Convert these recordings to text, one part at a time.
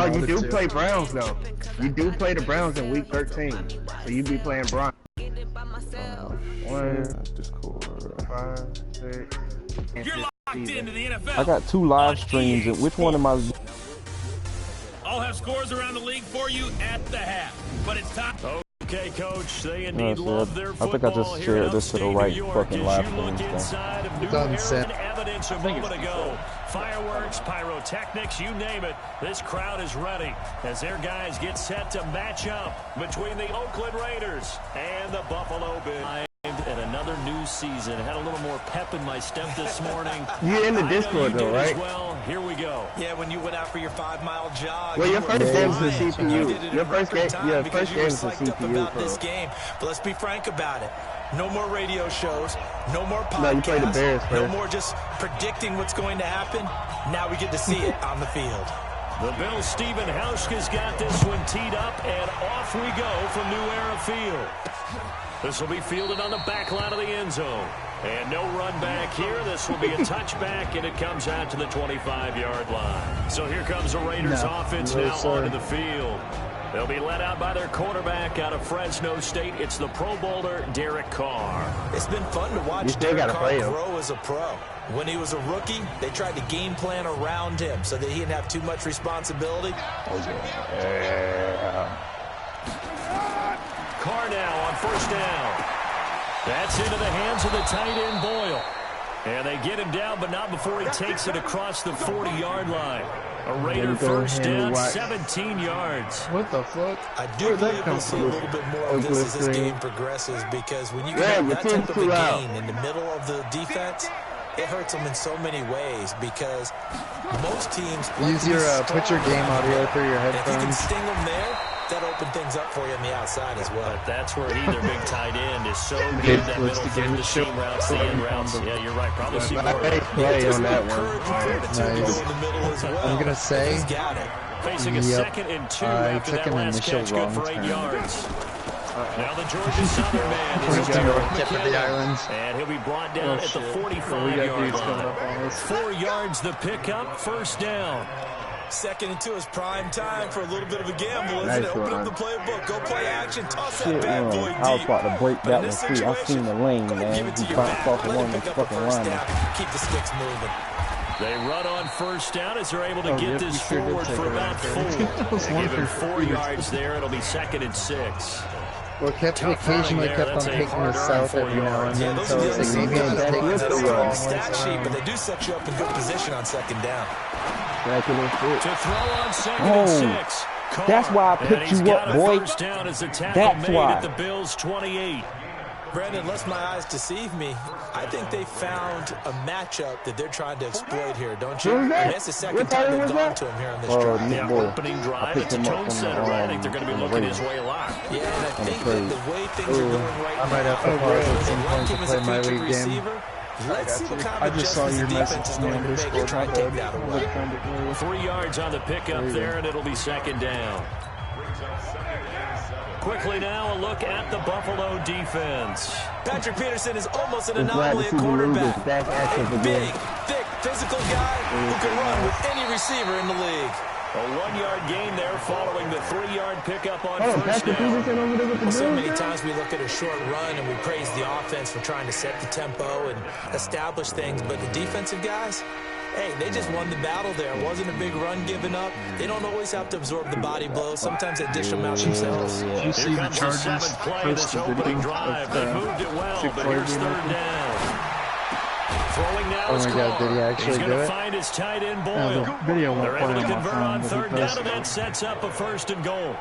No, you do play Browns though. You do play the Browns in week 13, so you be playing Browns. 1, Discord. 5, 6. You're locked into the NFL. I got 2 live streams, and which one am I? I'll have scores around the league for you at the half, but it's time. Okay, Coach, they indeed love their football. I think I just shared this to the right fucking live stream. It's on evidence a moment ago. Fireworks, pyrotechnics, you name it. This crowd is ready as their guys get set to match up between the Oakland Raiders and the Buffalo Bills. At another new season. Had a little more pep in my step this morning. You're in the Discord though, right? Well, here we go. Yeah, when you went out for your 5-mile jog. Well, your first game is the CPU. Your first game is the CPU. About this game, but let's be frank about it. No more radio shows. No more podcasts. No, you play the Bears first. No more just predicting what's going to happen. Now we get to see it on the field. The Bills' Stephen Hauschka's got this one teed up, and off we go from New Era Field. This will be fielded on the back line of the end zone. And no run back here. This will be a touchback, and it comes out to the 25-yard line. So here comes the Raiders offense now onto the field. They'll be led out by their quarterback out of Fresno State. It's the Pro Bowler, Derek Carr. It's been fun to watch Derek Carr grow as a pro. When he was a rookie, they tried to game plan around him so that he didn't have too much responsibility. Carr now on first down. That's into the hands of the tight end, Boyle. And they get him down, but not before he takes it across the 40-yard line. A Raider first down, 17 yards. What the fuck? I do believe we'll see a little bit more of this as this game progresses, because when you get that type of a gain in the middle of the defense, it hurts them in so many ways, because most teams use your put your game audio through your headphones. If you can sting them there, that open things up for you on the outside as well. But that's where their big tight end is so good. That middle through the seam routes, the end routes. Yeah, you're right. Probably see more. Play on that one. I'm gonna say, facing a 2nd and 2 after that last catch, good for 8 yards. Now the Georgia Southern man is tip of the islands, and he'll be brought down at the 45-yard line. 4 yards the pickup, first down. 2nd and 2 is prime time for a little bit of a gamble, isn't it? Open up the playbook, go play action, toss that bad boy deep. I was about to break that one free. I seen the lane, man. He bounced off one of the fucking linemen. Keep the sticks moving. They run on first down as they're able to get this forward for about 4. They give him 4 yards there. It'll be 2nd and 6. Well, occasionally kept on taking the south every now and then, so it's like maybe I'm just taking the stat sheet, but they do set you up in good position on 2nd down. To throw on 2nd and 6. That's why I picked you up, boy. That's why. At the Bills 28. Brandon, unless my eyes deceive me, I think they found a matchup that they're trying to exploit here, don't you? And that's the second time they've gone to him here on this drive. Yeah, opening drive, it's a tone setter. I think they're going to be looking his way a lot. Yeah, and I think that the way things are going right now, I might have to pause at some point to play my league game. Let's see what kind of adjustments the defense is going to make to try and take that away. 3 yards on the pickup there, and it'll be 2nd down. Quickly now, a look at the Buffalo defense. Patrick Peterson is almost an anomaly at quarterback. A big, thick, physical guy who can run with any receiver in the league. A 1-yard gain there following the 3-yard pickup on first down. Well, so many times we look at a short run and we praise the offense for trying to set the tempo and establish things, but the defensive guys, hey, they just won the battle there. It wasn't a big run given up. They don't always have to absorb the body blows. Sometimes they dish them out themselves. You see the Chargers post the video of They moved it well, but here's 3rd down. Throwing now oh my God, did he actually He's do going it? to find his tight end Boyle. They're able to convert on 3rd down, and that sets up a 1st and goal.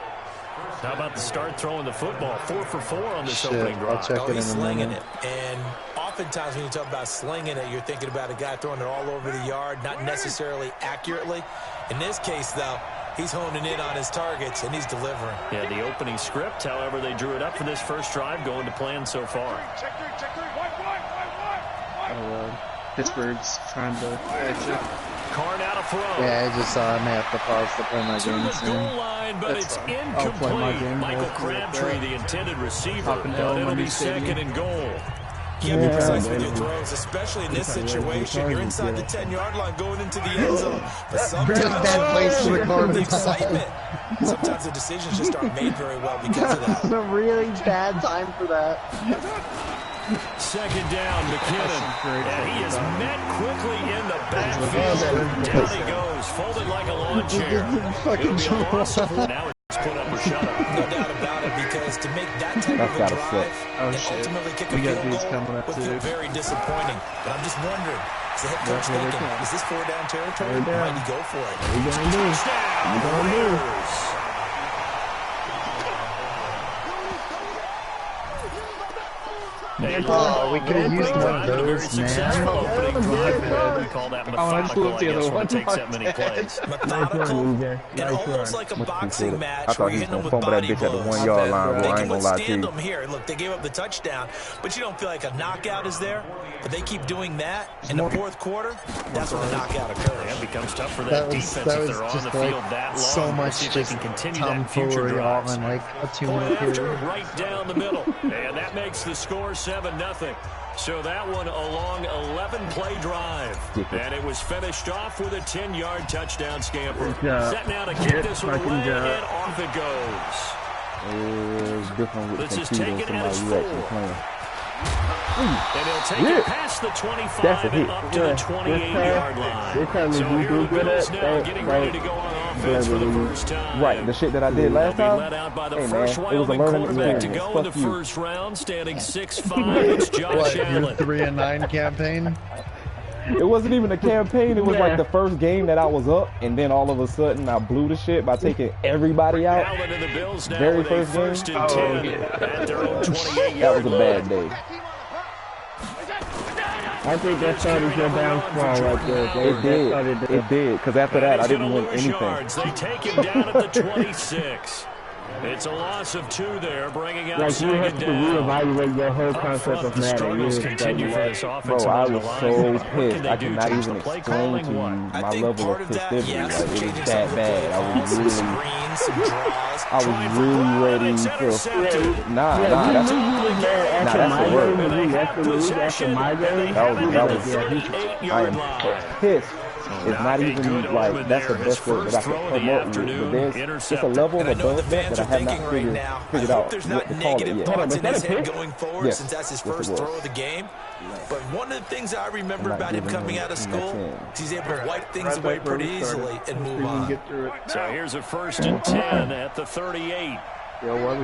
How about the start throwing the football? 4 for 4 on this opening drive. I'll check it he's in a slinging minute. it. And oftentimes when you talk about slinging it, you're thinking about a guy throwing it all over the yard, not necessarily accurately. In this case, though, he's honing in on his targets, and he's delivering. Yeah, the opening script, however, they drew it up for this first drive, going to plan so far. Pittsburgh's trying to catch it. Carr out of throw. Yeah, I just saw I may have to pause to play my game to the goal line, but it's incomplete. Michael Crabtree, the intended receiver, but it'll be 2nd and goal. You gotta be precise with your throws, especially in this situation. You're inside the 10-yard line going into the end zone. But sometimes the excitement. Sometimes the decisions just aren't made very well because of that. That's a really bad time for that. Second down, McKinnon. And he is met quickly in the backfield. Down he goes, folded like a lawn chair. It'll be a loss of 4. Now it's put up a shutout. No doubt about it, because to make that type of a drive and ultimately kick a field goal would feel very disappointing. But I'm just wondering, is the head coach thinking, is this 4-down territory? Might he go for it? What are you going to do? What are you going to do? Oh, we could have used one of those, man. Call that methodical, I guess, when it takes that many plays. Methodical and almost like a boxing match where you hit them with body blows. They can withstand them here. Look, they gave up the touchdown, but you don't feel like a knockout is there. But they keep doing that in the fourth quarter. That's when the knockout occurs. It becomes tough for that defense if they're on the field that long. So much just tomfoolery all in like a 2-minute period. Right down the middle, and that makes the score 7-0. So that one a long 11-play drive. And it was finished off with a 10-yard touchdown scamper. Set now to kick this one away, and off it goes. This is taken at his 4. And he'll take it past the 25 and up to the 28-yard line. So here are the Bills now getting ready to go on offense for the first time. Right, the shit that I did last time. Led out by the first Wyoming quarterback to go in the first round, standing 6'5". It's Josh Allen. Your 3-9 campaign. It wasn't even a campaign. It was like the first game that I was up, and then all of a sudden I blew the shit by taking everybody out. Allen and the Bills now Very with a first game. 1st and 10 at their own 28-yard That was a bad day. I think that started your downfall right there. It did. Because after that, I didn't win anything. They take him down at the 26. It's a loss of 2 there, bringing out like you have to reevaluate your whole concept of Madden. Bro, I was so pissed. I cannot even explain to you my level of festivity. Like, it was that bad. I was really ready for. Nah, that's the word. After my game, I am pissed. It's not even like that's the best word that I can promote with. But it's a level of above that I have not figured out what to call it yet. Going forward, since that's his first throw of the game. But one of the things I remember about him coming out of school is he's able to wipe things away pretty easily and move on. So here's a 1st and 10 at the 38. What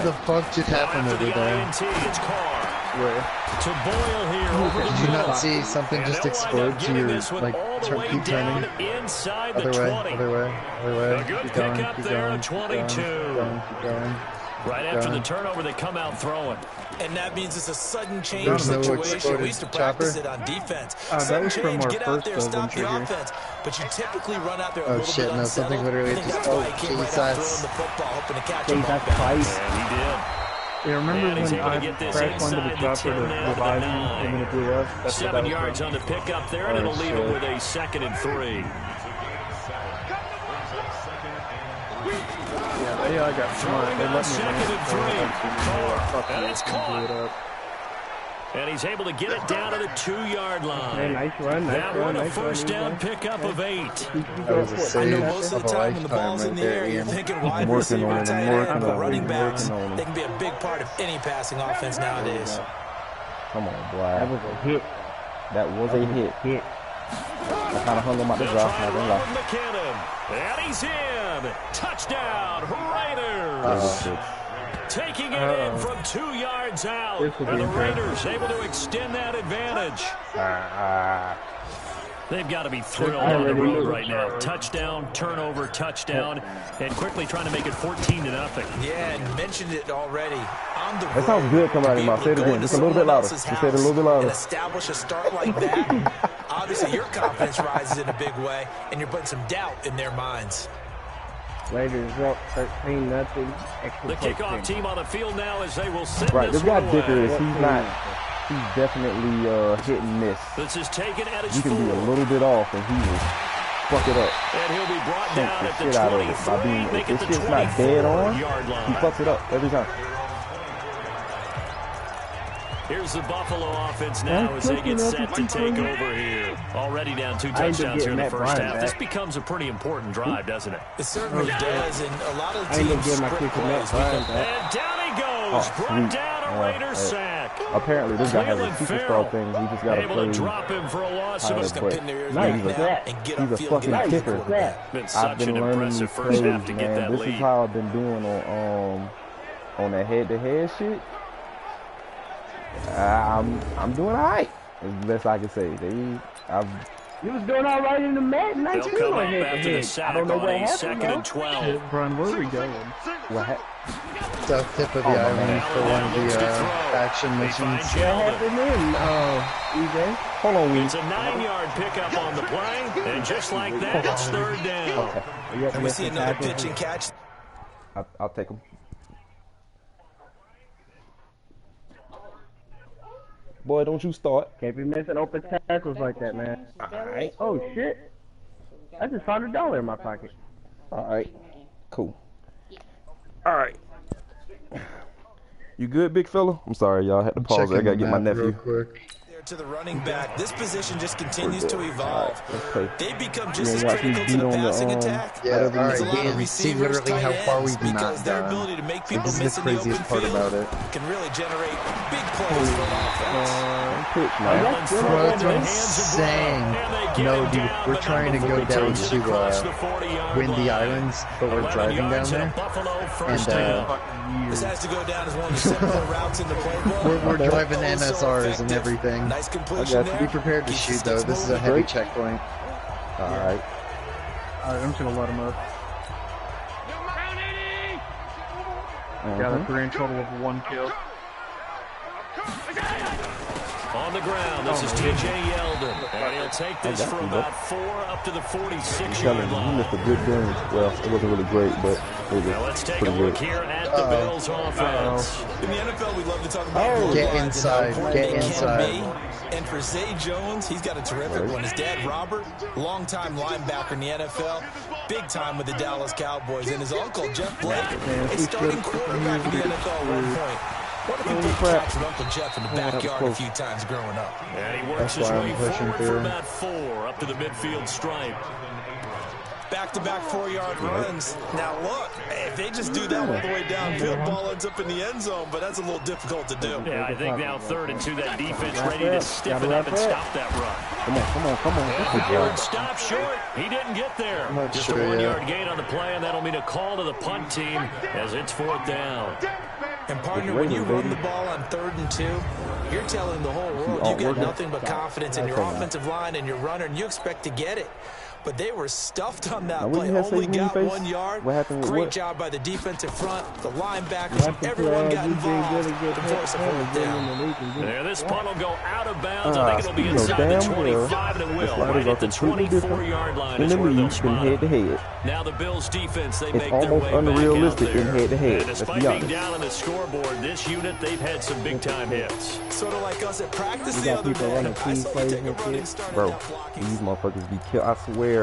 the fuck just happened over there? It's Carr. To Boyle here. Did you not see something just explode to your, like, keep turning? Inside the 20. Other way. A good pickup there at 22. Keep going. Right after the turnover, they come out throwing. And that means it's a sudden change situation. We used to practice it on defense. Sudden change, get out there, stop the offense. But you typically run out there a little bit unsettled. Something literally just, throwing the football, hoping to catch him off balance. And he did. You remember when I pressed one to the chopper to revive him and then it blew up? 7 yards on the pickup there, and it'll leave it with a 2nd and 3. Yeah, I got smart. They let me and it's caught. And he's able to get it down to the 2-yard line. Hey, nice run, that one, a 1st down pickup of 8. That was a save. I know most of the time when the ball's in the air, you're thinking wide receiver, tight end, but running backs, they can be a big part of any passing offense nowadays. Come on, boy. That was a hit. That was a hit. I kind of hung him out the drop. McKinnon, and he's in. Touchdown, Raiders. Taking it in from 2 yards out. And the Raiders able to extend that advantage. They've got to be thrilled on the road right now. Touchdown, turnover, touchdown, and quickly trying to make it 14-0. Yeah, and mentioned it already. On the road, that sounds good coming out of your mouth. Say it again. Just a little bit louder. Just say it a little bit louder. And establish a start like that. Obviously, your confidence rises in a big way, and you're putting some doubt in their minds. Raiders up 13-0. The kickoff team on the field now as they will send this guy Dicker is he's definitely hit and miss. This is taken at his You can be a little bit off and he will fuck it up. And he'll be brought down at the 23. If this shit's not dead on, he fucks it up every time. Here's the Buffalo offense now as they get set to take over here. Already down 2 touchdowns here in the first half. This becomes a pretty important drive, doesn't it? It certainly does, and a lot of teams script plays. And down he goes. Brought down a Raiders sack. Apparently, this guy has a superstar thing. He just got to play. Able to drop him for a loss of He's a fucking kicker. I've been learning these plays, man. This is how I've been doing on that head-to-head shit. I'm doing all right. That's the best I can say. You was doing all right in the Madden. They'll come up after the sack on a 2nd and 12. Brian, where are we going? What happened? South tip of the island for one of the faction missions. What happened then? EJ? Hold on, It's a 9-yard pickup on the play, and just like that, it's 3rd down. Okay. And we see another pitch and catch. I'll take him. Boy, don't you start. Can't be missing open tackles like that, man. Alright. Oh, shit. I just found $1 in my pocket. Alright. Cool. Alright. You good, big fella? I'm sorry, y'all. I had to pause. I gotta get my nephew. Real quick. To the running back, this position just continues to evolve. Right, They become just as critical to the passing attack. Yeah, all right, There's a lot of see receivers, literally how tight far ends, we've because not their gone. ability to make people This is miss the in the open craziest part field about it. can really generate big plays for offense. That's what I'm saying. No, dude, we're trying to go down to Windy Islands, but we're driving down there. And this has to go down as one of the simpler routes in the playbook. we're driving NSRs and everything. Nice completion there. Be prepared to shoot, though. This is a heavy checkpoint. Alright. I'm just gonna let him up. Got a grand total of 1 kill. On the ground, this is T.J. Yeldon, and he'll take this for about 4 up to the 46-yard line. He missed a good game. Well, it wasn't really great, but it was Now let's take a pretty look good. here at the Bills' offense. In the NFL, we love to talk about Get inside, get inside. And for Zay Jones, he's got a terrific one. His dad, Robert, longtime linebacker in the NFL, big time with the Dallas Cowboys. And his uncle, Jeff Blake, a starting quarterback in the NFL at one point. What if he played catch with Uncle Jeff in the backyard a few times growing up? And he works his way forward for about 4 up to the midfield stripe. Back-to-back 4-yard runs. Now look, if they just do that all the way downfield, ball ends up in the end zone, but that's a little difficult to do. Yeah, I think now 3rd and 2, that defense ready to stiffen up and stop that run. Come on. And stop short. He didn't get there. Just a 1-yard gain on the play, and that'll mean a call to the punt team as it's 4th down. And partner, when you run the ball on 3rd and 2, you're telling the whole world you get nothing but confidence in your offensive line and your runner, and you expect to get it. But they were stuffed on that play. Only got 1 yard. Great job by the defensive front, the linebackers, everyone got involved to force a 4th down. There, this punt will go out of bounds. I think it'll be inside the 25, and it will. Right at the 24-yard line is where they'll spot it. Now the Bills defense, they make their way back out there. And despite being down on the scoreboard, this unit, they've had some big-time hits. Sort of like us at practice the other day. I saw you take a running start. Bro, these motherfuckers be killed. I swear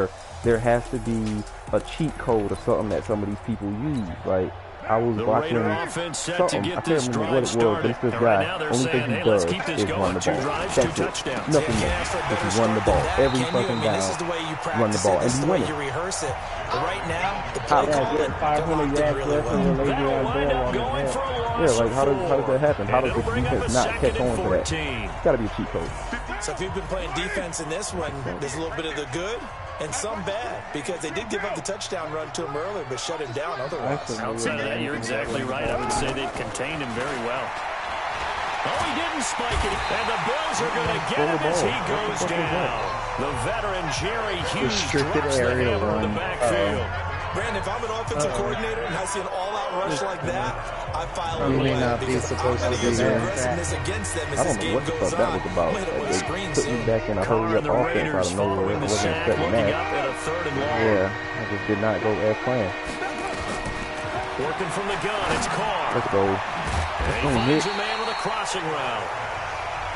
there has to be a cheat code or something that some of these people use. Like, I was watching something, I can't remember what it was, but it's this guy. Only thing he does is run the ball. That's it. Nothing more. Just run the ball. Every fucking down, run the ball. And be winning. Right now, the play calling 500 yards left and then they yeah, like how does that happen? How does the defense not catch on to that? It's got to be a cheat code. So if you've been playing defense in this one, there's a little bit of the good and some bad, because they did give up the touchdown run to him earlier, but shut him down otherwise. Outside of that, you're exactly right. I would say they've contained him very well. Oh, he didn't spike it, and the Bills are going to get him as he goes down. The veteran Jerry Hughes drops the hammer in the backfield. Brandon, if I'm an offensive coordinator and I see an all-out rush like that, I file away. You may not be supposed to be there. Against them as I this don't know game what the goes fuck that on. was about. They put me back in a hurry-up offense out of nowhere. I wasn't expecting that. Yeah, I just did not go as planned. Working from the gun, it's Carr. Let's go. And he finds a man with a crossing route.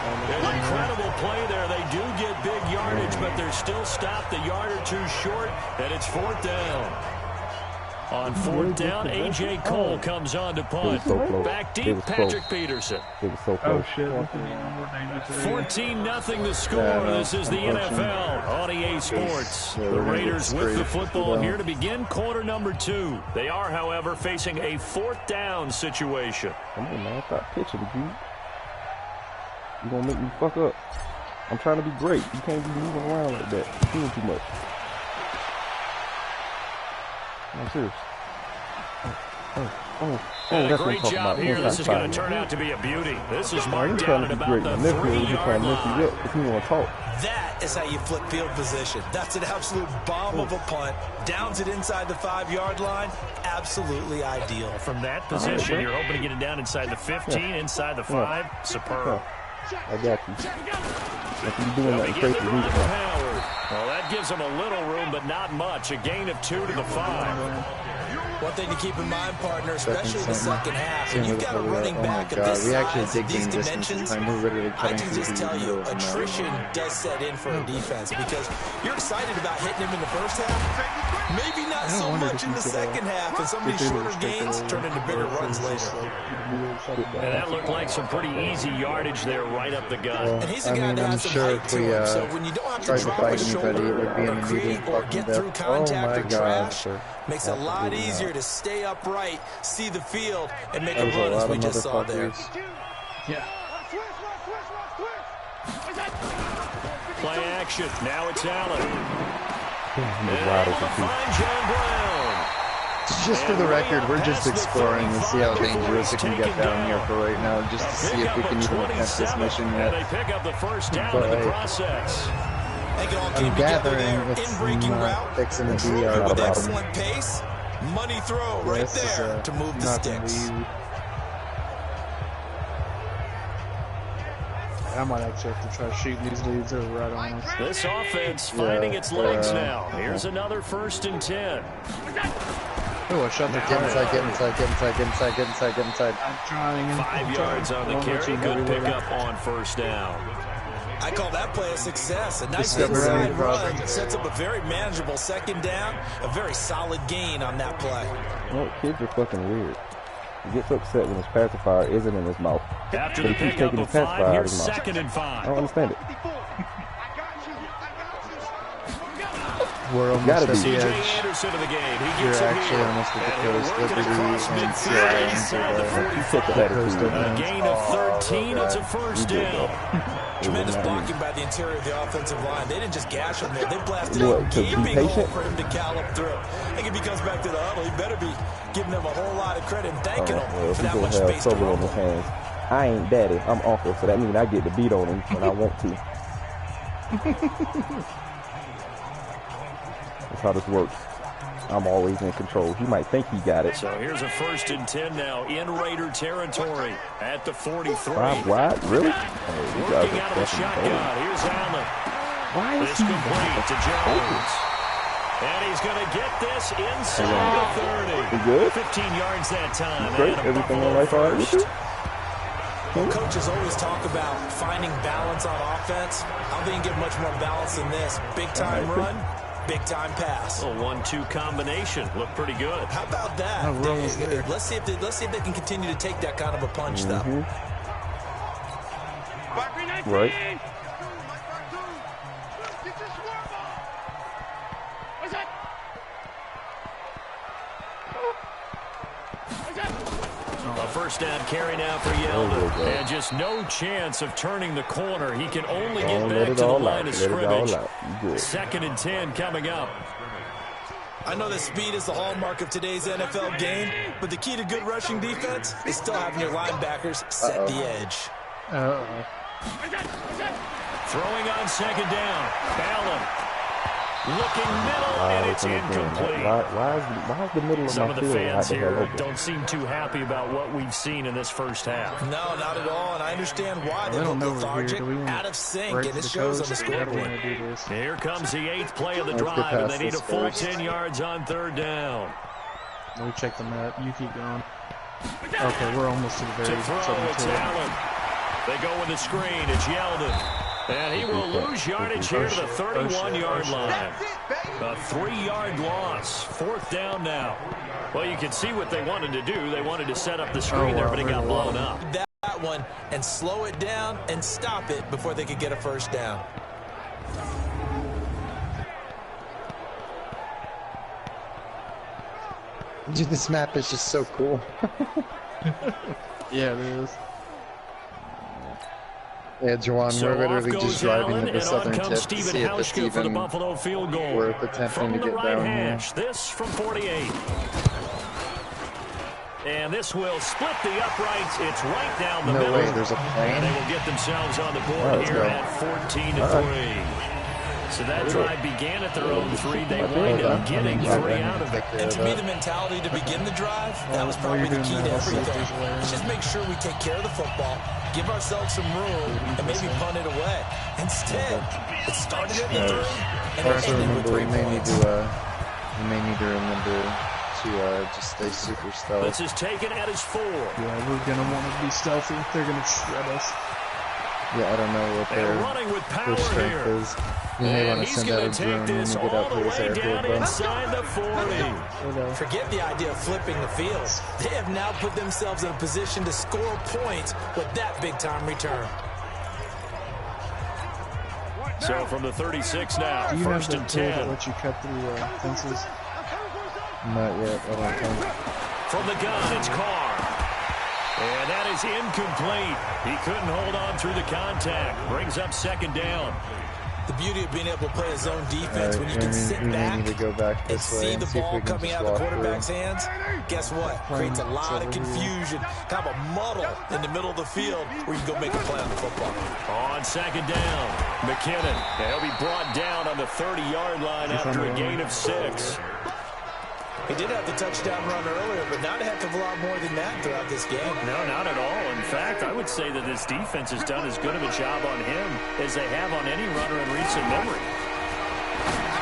An incredible play there. They do get big yardage, but they're still stopped a yard or two short, and it's 4th down. On fourth down, A.J. Cole comes on to punt. Back deep, Patrick Peterson. It was so close. Oh, shit. 14-0 the score. This is the NFL on EA Sports. The Raiders with the football here to begin quarter number 2. They are, however, facing a fourth down situation. Come on, man. Stop pitching, dude. You're going to make me fuck up. I'm trying to be great. You can't be moving around like that. You're doing too much. I'm serious. That's great job here. This is going to turn out to be a beauty. This is marked down at about the 3-yard line. That is how you flip field position. That's an absolute bomb of a punt. Downs it inside the 5-yard line. Absolutely ideal. From that position, you're hoping to get it down inside the 15, inside the 5. Superb. I got you. Like you doing that crazy route. Well, that gives them a little room, but not much. A gain of 2 to the 5. One thing to keep in mind, partner, especially in the second half, when you've got a running back of this size, of these dimensions, I can just tell you, attrition does set in for a defense because you're excited about hitting him in the first half, maybe not so much in the second half, and some of these shorter gains turn into bigger runs later. And that looked like some pretty easy yardage there right up the gut. And he's a guy that has some height to him, so when you don't have to drop a shoulder or create or get through contact or trash, makes it a lot easier to stay upright, see the field, and make a run as we just saw there. Yeah. Play action. Now it's Allen. Just for the record, we're just exploring to see how dangerous it can get down here for right now, just to see if we can even attempt this mission yet. They pick up the first down in the process. I'm gathering it's not fixing the DR with excellent pace. Money throw right there to move the sticks. I might actually have to try shooting these leads over right on us. This offense finding its legs now. Here's another 1st and 10. Oh, I shot the get inside. I'm trying. 5 yards on the carry. Good pickup on first down. I call that play a success. A nice inside run sets up a very manageable second down. A very solid gain on that play. Well, kids are fucking weird. He gets upset when his pacifier isn't in his mouth. After the pickup of 5, here's 2nd and 5. I don't understand it. We're almost at the edge. Anderson of the game. You're actually almost at the coast. A gain of 13. It's a first down. Tremendous blocking by the interior of the offensive line. They didn't just gash him there. They blasted a gaping hole for him to gallop through. I think if he comes back to the huddle, he better be giving them a whole lot of credit and thanking him for that much space to run. I ain't daddy. I'm uncle, so that means I get to beat on him when I want to. That's how this works. I'm always in control. He might think he got it. So here's a 1st and 10 now in Raider territory at the 43. 5 wide? Really? Working out of the shotgun. Here's Allen. Why is this he complete to Jones? And he's going to get this inside the 30. He good? 15 yards that time. Great. Everything on life all right with you? Well, coaches always talk about finding balance on offense. I don't think you can get much more balance than this. Big-time run. Big-time pass. A 1-2 combination. Looked pretty good. How about that? Let's see if they can continue to take that kind of a punch, though. Right. A first down carry now for Yeldon. And just no chance of turning the corner. He can only get back to the line of scrimmage. 2nd and 10 coming up. I know that speed is the hallmark of today's NFL game, but the key to good rushing defense is still having your linebackers set the edge. Throwing on 2nd down. Allen. Looking middle, and it's incomplete. Why is the middle of Some my of the field fans here open? don't seem too happy about what we've seen in this first half. No, not at all, and I understand why. They look lethargic, out of sync, and it shows on the scoreboard. Here comes the 8th play of the drive, and they need a full 10 yards on 3rd down. Let me check the map. You keep going. Okay, we're almost to the very throw, it's Allen. They go with the screen. It's Yeldon. And he will lose yardage here to the 31-yard line. A 3-yard loss. 4th down now. Well, you can see what they wanted to do. They wanted to set up the screen there, but it got blown up. That one and slow it down and stop it before they could get a first down. Dude, this map is just so cool. Yeah, it is. Yeah, Juwan, So we're literally just driving Allen, to the southern tip to Stephen see if it's Hauschka for the even Buffalo field goal. worth attempting to get right down hash, this from 48. And this will split the uprights. It's right down the middle. No way, there's a plan. And they will get themselves on the board here at 14-3. So that drive began at their own 3. They wind up getting 3 out of it. And to me, the mentality to begin the drive, that was probably the key to everything. Let's just make sure we take care of the football, give ourselves some room, and maybe punt it away. Instead, it started at the 3, and it ended with 3 points. We may need to remember to just stay super stealth. This is taken at his 4. Yeah, we're going to want to be stealthy. They're going to shred us. Yeah, I don't know what their strength is. You may want to send out a drone when you get out to this airfield, though. Forget the idea of flipping the field. They have now put themselves in a position to score points with that big-time return. So from the 36 now, Do you first have and the tool 10. that lets you cut through fences? Not yet, I don't think. From the gun, it's Carr. And that is incomplete. He couldn't hold on through the contact. Brings up 2nd down. The beauty of being able to play a zone defense when you can sit back and see the ball coming out of the quarterback's hands, guess what? Creates a lot of confusion, kind of a muddle in the middle of the field where you can go make a play on the football. On 2nd down, McKinnon. And he'll be brought down on the 30-yard line after a gain of 6. He did have the touchdown run earlier, but not a heck of a lot more than that throughout this game. No, not at all. In fact, I would say that this defense has done as good of a job on him as they have on any runner in recent memory.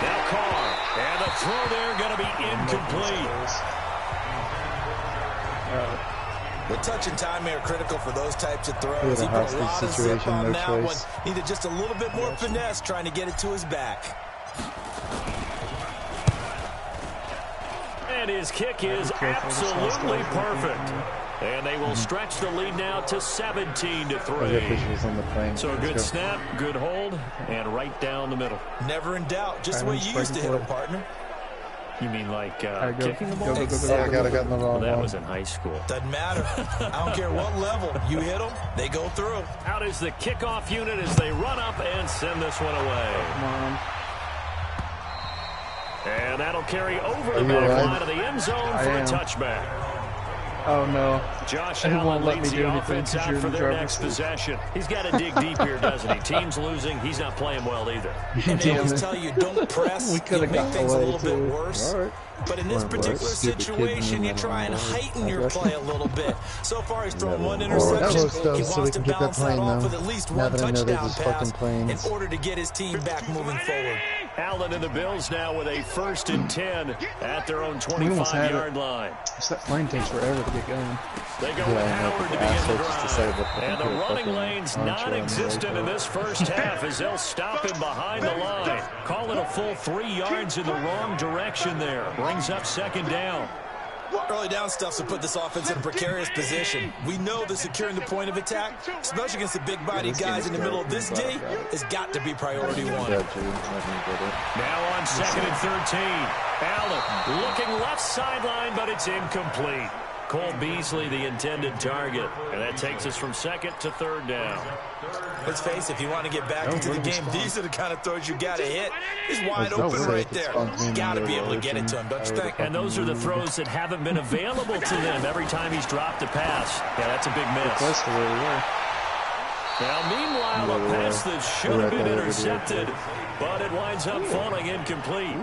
Now Carr, and the throw there going to be incomplete. The touch and timing are critical for those types of throws. He put a lot of zip on that one. Needed just a little bit more finesse trying to get it to his back. And his kick is absolutely perfect. And they will stretch the lead now to 17-3. So a good snap, good hold, and right down the middle. Never in doubt. Just the way you used to hit him, partner. You mean like kicking the ball? I got in the wrong That one. was in high school. Doesn't matter. I don't care what level. You hit them, they go through. Out is the kickoff unit as they run up and send this one away. Come on. And that'll carry over the back line of the end zone for a touchback. Oh, no. Josh Allen leads the offense out for their next possession. He's got to dig deep here, doesn't he? Team's losing. He's not playing well either. And they always tell you, don't press. You make things a little bit worse. But in this particular situation, you try and heighten your play a little bit. So far, he's thrown 1 interception. He wants to balance that off with at least 1 touchdown pass in order to get his team back moving forward. Allen and the Bills now with a 1st and 10 at their own 25-yard line. That plane takes forever to get going. They go with Howard to begin the drive. And the running lane's non-existent in this first half as they'll stop him behind the line. Call it a full 3 yards in the wrong direction there. Brings up 2nd down. Early down stuff to put this offense in a precarious position. We know that securing the point of attack, especially against the big-bodied guys in the middle of this D, has got to be priority 1. Now on 2nd and 13. Allen looking left sideline, but it's incomplete. Cole Beasley, the intended target. And that takes us from 2nd to 3rd down. Let's face it, if you want to get back into the game, these are the kind of throws you got to hit. He's wide open right there. You got to be able to get it to him, don't you think? And those are the throws that haven't been available to them every time he's dropped a pass. Yeah, that's a big miss. Now, meanwhile, a pass that should have been intercepted, but it winds up falling incomplete.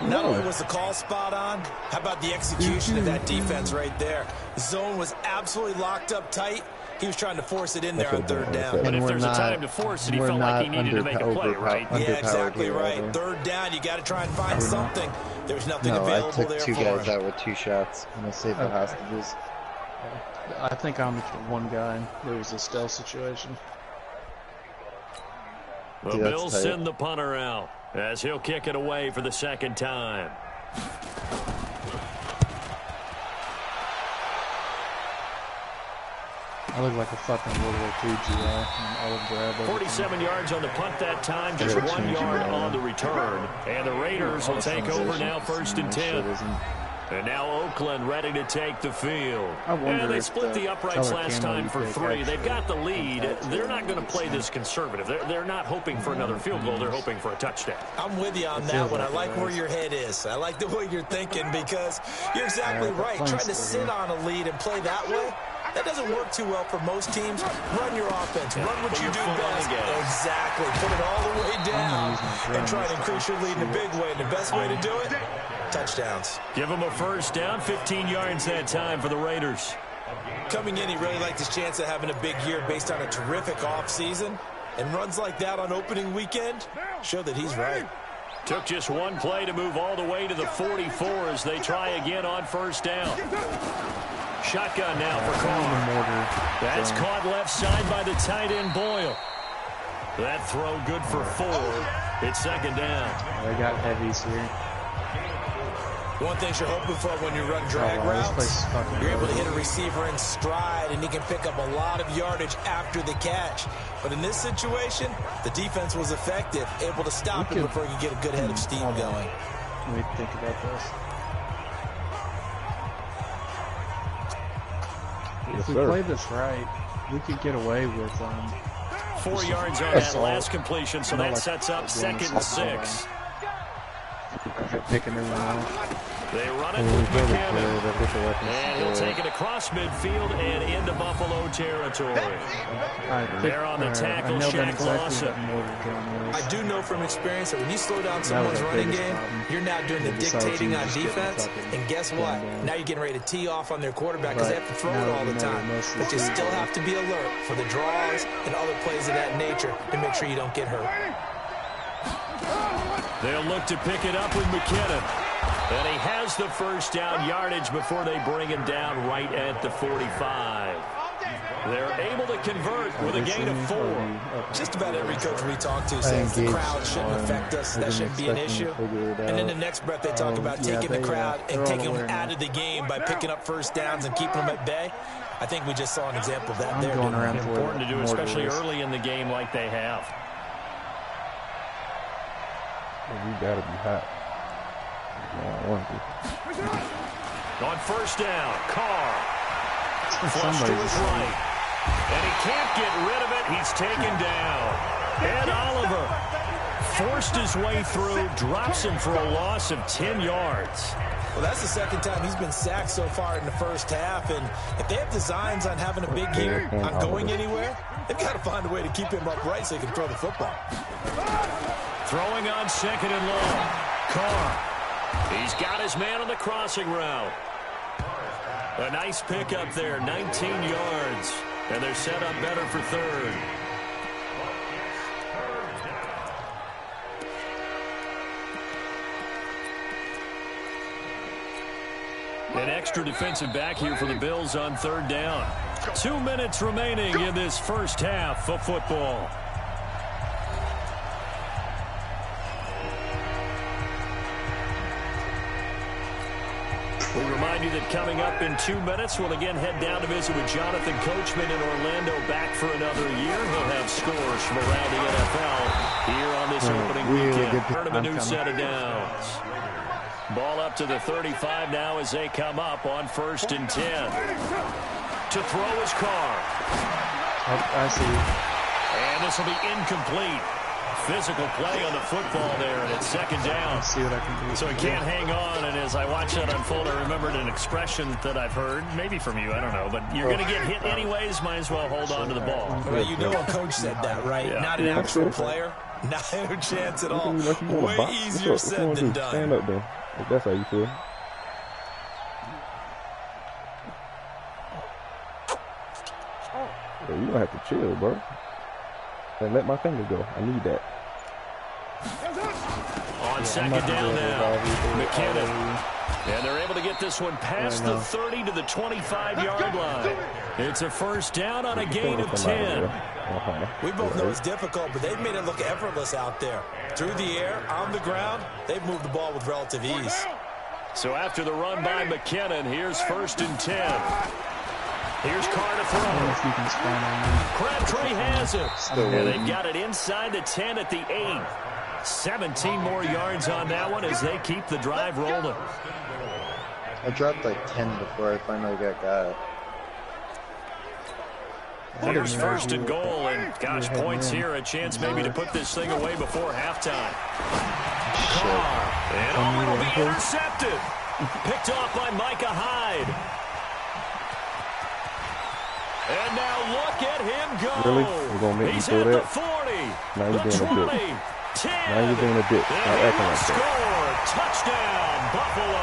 Not only was the call spot on, how about the execution of that defense right there? The zone was absolutely locked up tight. He was trying to force it in there on 3rd down. But if there's a time to force it, he felt like he needed to make a play, right? Yeah, exactly right. 3rd down, you got to try and find something. There's nothing available there for him. I took 2 guys out with 2 shots, and I saved the hostages. I think I only killed 1 guy. There was a stealth situation. The Bills send the punter out as he'll kick it away for the second time. I look like a fucking World War II GI. 47 yards on the punt that time, just 1 yard on the return. And the Raiders will take over now, 1st and 10. And now Oakland ready to take the field. And they split the uprights last time for 3. They've got the lead. They're not going to play this conservative. They're not hoping for another field goal. They're hoping for a touchdown. I'm with you on that one. I like where your head is. I like the way you're thinking because you're exactly right. Trying to sit on a lead and play that way, that doesn't work too well for most teams. Run your offense. Run what you do best. Exactly. Put it all the way down and try to increase your lead in a big way. And the best way to do it, touchdowns. Give them a first down. 15 yards that time for the Raiders. Coming in, he really liked his chance of having a big year based on a terrific offseason. And runs like that on opening weekend show that he's right. Took just one play to move all the way to the 44 as they try again on first down. Shotgun now for Carr. That's caught left side by the tight end Boyle. That throw good for 4. It's second down. They got heavies here. One thing you're hoping for when you run drag routes, you're able to hit a receiver in stride, and he can pick up a lot of yardage after the catch. But in this situation, the defense was effective, able to stop him before he could get a good head of steam going. Let me think about this. If we play this right, we could get away with 4 yards on that last completion, so that sets up 2nd and 6. Picking everyone off. They run it with McKinnon. And he'll take it across midfield and into Buffalo territory. They're on the tackle, Shaq Lawson. I do know from experience that when you slow down someone's running game, you're now doing the dictating on defense. And guess what? Now you're getting ready to tee off on their quarterback because they have to throw it all the time. But you still have to be alert for the draws and other plays of that nature to make sure you don't get hurt. They'll look to pick it up with McKinnon. And he has the first down yardage before they bring him down right at the 45. They're able to convert with a gain of 4. Just about every coach we talk to says the crowd shouldn't affect us. That shouldn't be an issue. And in the next breath, they talk about taking the crowd and taking them out of the game by picking up first downs and keeping them at bay. I think we just saw an example of that there. It's important to do, especially early in the game like they have. We gotta be hot. On first down, Carr. Flush to his right. And he can't get rid of it. He's taken down. Ed Oliver forced his way through, drops him for a loss of 10 yards. Well, that's the second time he's been sacked so far in the first half. And if they have designs on having a big year, on going anywhere, they've got to find a way to keep him upright so he can throw the football. Throwing on 2nd and long. Carr. He's got his man on the crossing route. A nice pickup there, 19 yards. And they're set up better for 3rd. An extra defensive back here for the Bills on 3rd down. 2 minutes remaining in this first half of football. We remind you that coming up in 2 minutes, we'll again head down to visit with Jonathan Coachman in Orlando, back for another year. He'll have scores from around the NFL here on this opening weekend. Turn him a new set of downs. Ball up to the 35 now as they come up on 1st and 10. To throw is Carr. I see. And this will be incomplete. Physical play on the football there, and it's 2nd down. See what I can do. So he can't hang on, and as I watch that unfold, I remembered an expression that I've heard, maybe from you, I don't know, but you're going to get hit anyways, might as well hold on to the ball. Well, you know a coach said that, right? Yeah. Not an actual player. Not a chance at all. Way easier said than done. Stand up, though, if that's how you feel. Well, you don't have to chill, bro. And let my finger go. I need that. On second down now, McKinnon. And they're able to get this one past the 30 to the 25-yard line. It's a first down on a gain of 10. We both know it's difficult, but they've made it look effortless out there. Through the air, on the ground, they've moved the ball with relative ease. So after the run by McKinnon, here's first and 10. Here's Carr to throw. Crabtree has it. And they've got it inside the 10 at the 8. 17 more yards on that one as they keep the drive rolling. I dropped like 10 before I finally got. Here's first and goal, and gosh, points here, a chance maybe to put this thing away before halftime. Carr, and it'll be intercepted. Picked off by Micah Hyde. And now look at him go. Really? You're going to make me He's do at the that? 40, Now you're the doing 20, a bit. 10. Now you're doing a bit. Not acting like that. Score, touchdown, Buffalo.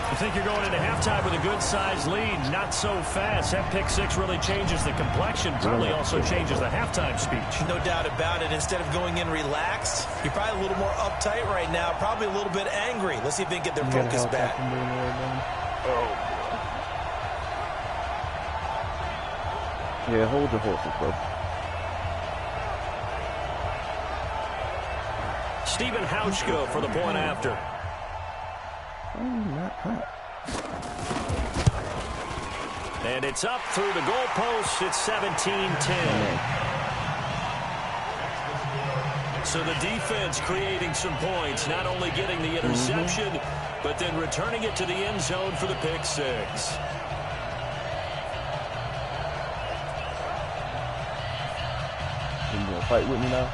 I think you're going into halftime with a good-sized lead, not so fast. That pick six really changes the complexion, probably also changes the halftime speech. No doubt about it. Instead of going in relaxed, you're probably a little more uptight right now, probably a little bit angry. Let's see if they can get their focus back. Yeah, hold your horses, bro. Stephen Hauschka for the point after. Not hot. And it's up through the goalpost. It's 17-10. So the defense creating some points, not only getting the interception, but then returning it to the end zone for the pick six. You gonna fight with me now?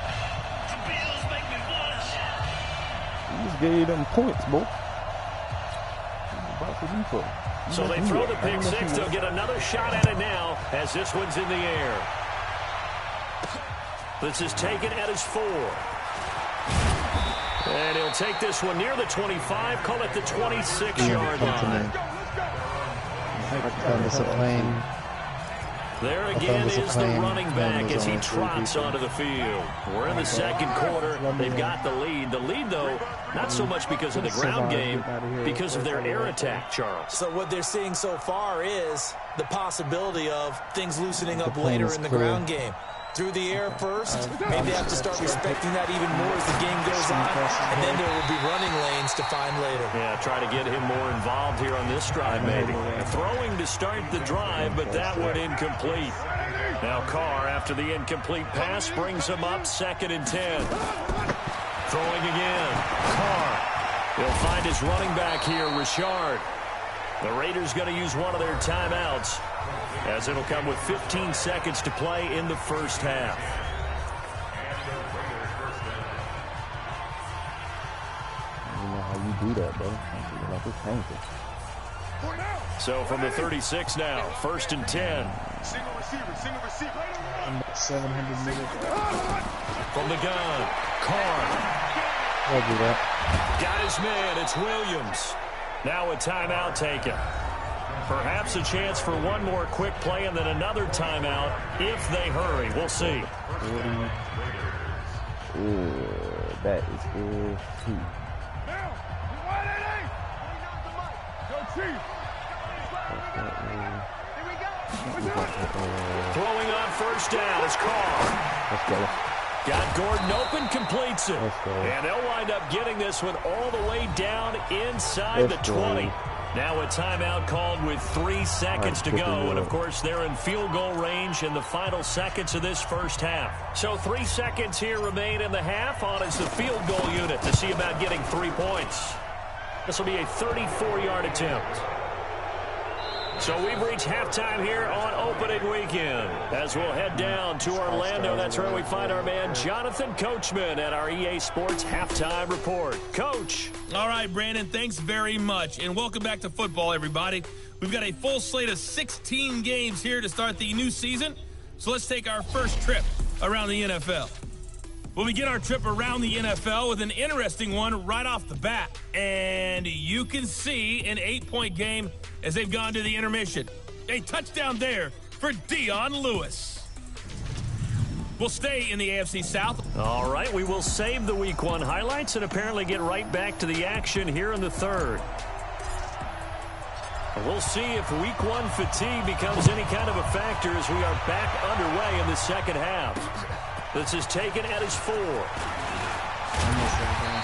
You just gave them points, boy. So they throw the pick six. They'll get another shot at it now as this one's in the air. This is taken at his 4. And he'll take this one near the 25, call it the 26-yard line. There again is the running back as he trots onto the field. We're in the second quarter. They've got the lead. The lead, though, not so much because of the ground game, because of their air attack, Charles. So what they're seeing so far is the possibility of things loosening up later in the ground game. Through the air first, maybe they have to start respecting that even more as the game goes on, and then there will be running lanes to find later. Yeah, try to get him more involved here on this drive, maybe. Throwing to start the drive, but that one incomplete. Now Carr, after the incomplete pass, brings him up 2nd and 10. Throwing again. Carr. He'll find his running back here, Richard. The Raiders going to use one of their timeouts, as it'll come with 15 seconds to play in the first half. I don't know how you do that, bro. Like it's painful. So from the 36 now, 1st and 10. Single receiver. 700 meters. From the gun, Carr. I'll do that. Got his man, it's Williams. Now a timeout taken. Perhaps a chance for one more quick play and then another timeout if they hurry. We'll see. That is good, too. Throwing on first down is Carr. Let's go. Got Gordon open, completes it. And they'll wind up getting this one all the way down inside the 20. Now a timeout called with 3 seconds to go. And, of course, they're in field goal range in the final seconds of this first half. So 3 seconds here remain in the half. On is the field goal unit to see about getting 3 points. This will be a 34-yard attempt. So we've reached halftime here on opening weekend. As we'll head down to Orlando, that's where we find our man Jonathan Coachman at our EA Sports Halftime Report. Coach. All right, Brandon, thanks very much. And welcome back to football, everybody. We've got a full slate of 16 games here to start the new season. So let's take our first trip around the NFL. We'll begin our trip around the NFL with an interesting one right off the bat. And you can see an 8-point game as they've gone to the intermission. A touchdown there for Dion Lewis. We'll stay in the AFC South. All right, we will save the Week 1 highlights and apparently get right back to the action here in the third. We'll see if Week 1 fatigue becomes any kind of a factor as we are back underway in the second half. This is taken at his 4.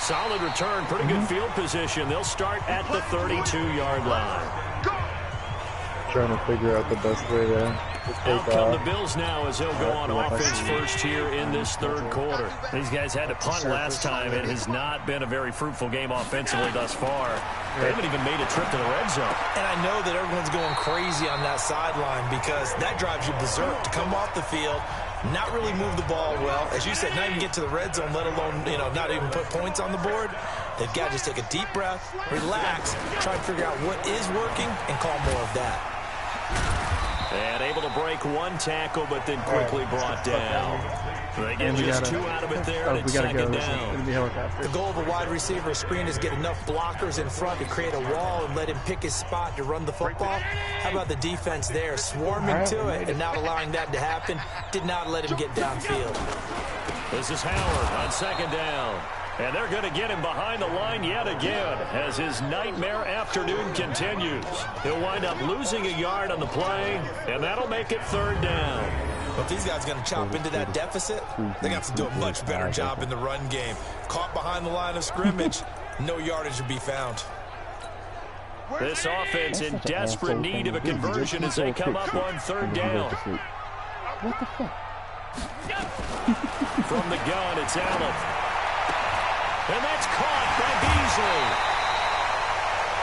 Solid return, pretty good field position. They'll start at the 32-yard line. Trying to figure out the best way to Out come the Bills now as they'll go on offense first here in this third quarter. These guys had to punt last time. It has not been a very fruitful game offensively thus far. They haven't even made a trip to the red zone. And I know that everyone's going crazy on that sideline because that drives you berserk to come off the field, not really move the ball well. As you said, not even get to the red zone, let alone, not even put points on the board. They've got to just take a deep breath, relax, try to figure out what is working, and call more of that. And able to break one tackle, but then quickly brought down. They get just 2 out of it there, and it's second down. The goal of a wide receiver screen is get enough blockers in front to create a wall and let him pick his spot to run the football. How about the defense there, swarming to it and not allowing that to happen? Did not let him get downfield. This is Howard on second down. And they're going to get him behind the line yet again as his nightmare afternoon continues. He'll wind up losing a yard on the play, and that'll make it third down. But if these guys are going to chop into that deficit, they're going to have to do a much better job in the run game. Caught behind the line of scrimmage, no yardage will be found. This offense in desperate need of a conversion as they come up on third down. What the fuck? From the gun, it's Allen. And that's caught by Beasley.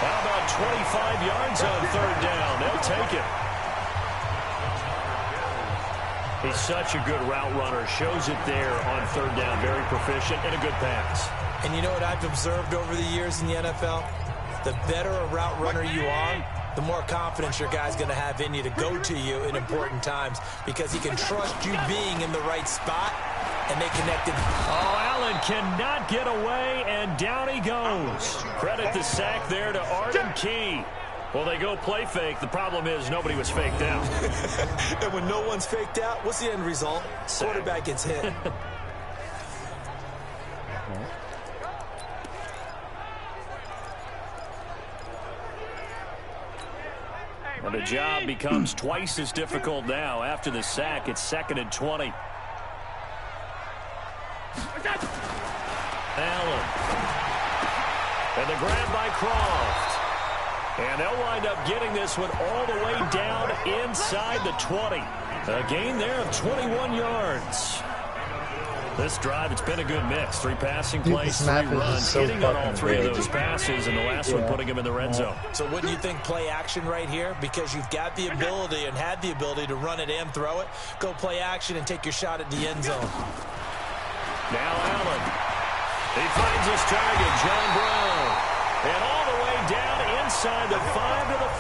How about 25 yards on third down? They'll take it. He's such a good route runner. Shows it there on third down. Very proficient and a good pass. And you know what I've observed over the years in the NFL? The better a route runner you are, the more confidence your guy's going to have in you to go to you in important times because he can trust you being in the right spot, and they connected. Oh, Allen cannot get away, and down he goes. Credit the sack there to Arden Key. Well, they go play fake. The problem is nobody was faked out. And when no one's faked out, what's the end result? Quarterback gets hit. And the job becomes twice as difficult now. After the sack, it's 2nd and 20. Allen. And the grab by Croft. And they'll wind up getting this one all the way down inside the 20. A gain there of 21 yards. This drive, it's been a good mix. 3 passing plays, 3 runs, hitting on all 3 of those passes, and the last one putting him in the red zone. So wouldn't you think play action right here? Because you've got the ability and had the ability to run it and throw it. Go play action and take your shot at the end zone. Now Allen. He finds his target, John Brown. And all the way down inside the 5 to the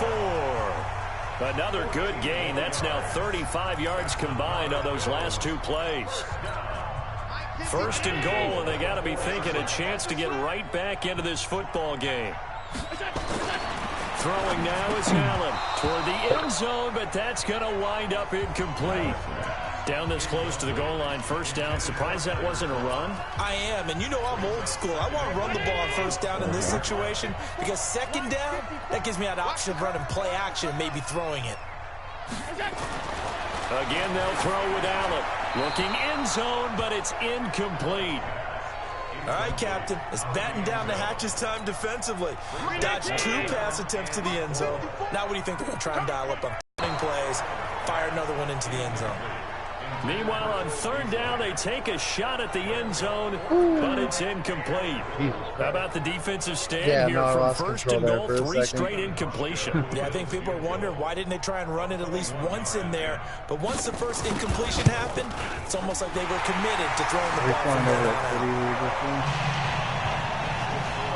4. Another good gain. That's now 35 yards combined on those last 2 plays. 1st and goal, and they got to be thinking a chance to get right back into this football game. Throwing now is Allen toward the end zone, but that's going to wind up incomplete. Down this close to the goal line, 1st down. Surprised that wasn't a run? I am, and you know I'm old school. I want to run the ball on 1st down in this situation because 2nd down, that gives me that option of running play action and maybe throwing it. Again, they'll throw with Allen. Looking end zone, but it's incomplete. All right, Captain. It's batten down the hatches time defensively. Dodged 2 pass attempts to the end zone. Now what do you think they're going to try and dial up on plays? Fire another one into the end zone. Meanwhile, on 3rd down, they take a shot at the end zone, but it's incomplete. How about the defensive stand here from 1st and goal, 3 straight incompletion. Yeah, I think people are wondering why didn't they try and run it at least once in there. But once the first incompletion happened, it's almost like they were committed to throwing the ball from there on.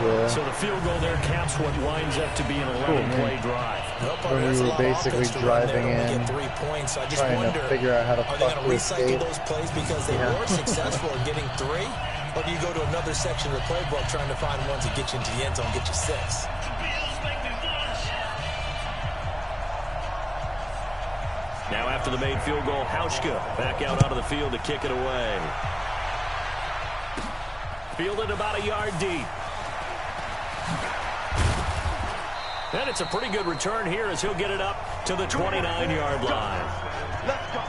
So the field goal there caps what winds up to be an 11-play drive. When we were basically driving in, get 3 points. So I just trying wonder, to figure out how to are they going to recycle escape. those plays because they were successful in getting 3? Or do you go to another section of the playbook trying to find ones that get you into the end zone, get you 6? Now after the made field goal, Hauschka back out onto the field to kick it away. Fielded about a yard deep. And it's a pretty good return here as he'll get it up to the 29-yard line. Let's go.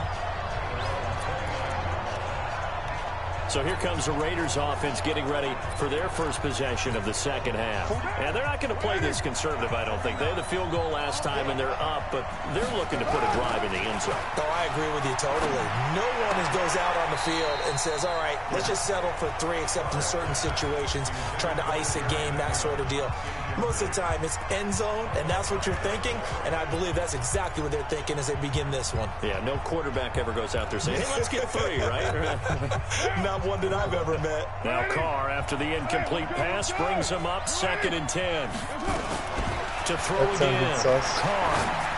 So here comes the Raiders offense getting ready for their first possession of the second half. And they're not going to play this conservative, I don't think. They had the field goal last time and they're up, but they're looking to put a drive in the end zone. Oh, I agree with you totally. No one goes out on the field and says, all right, let's just settle for 3, except in certain situations, trying to ice a game, that sort of deal. Most of the time, it's end zone, and that's what you're thinking, and I believe that's exactly what they're thinking as they begin this one. Yeah, no quarterback ever goes out there saying, hey, let's get 3, right? Not one that I've ever met. Now Carr, after the incomplete pass, brings him up 2nd and 10. To throw again. Carr.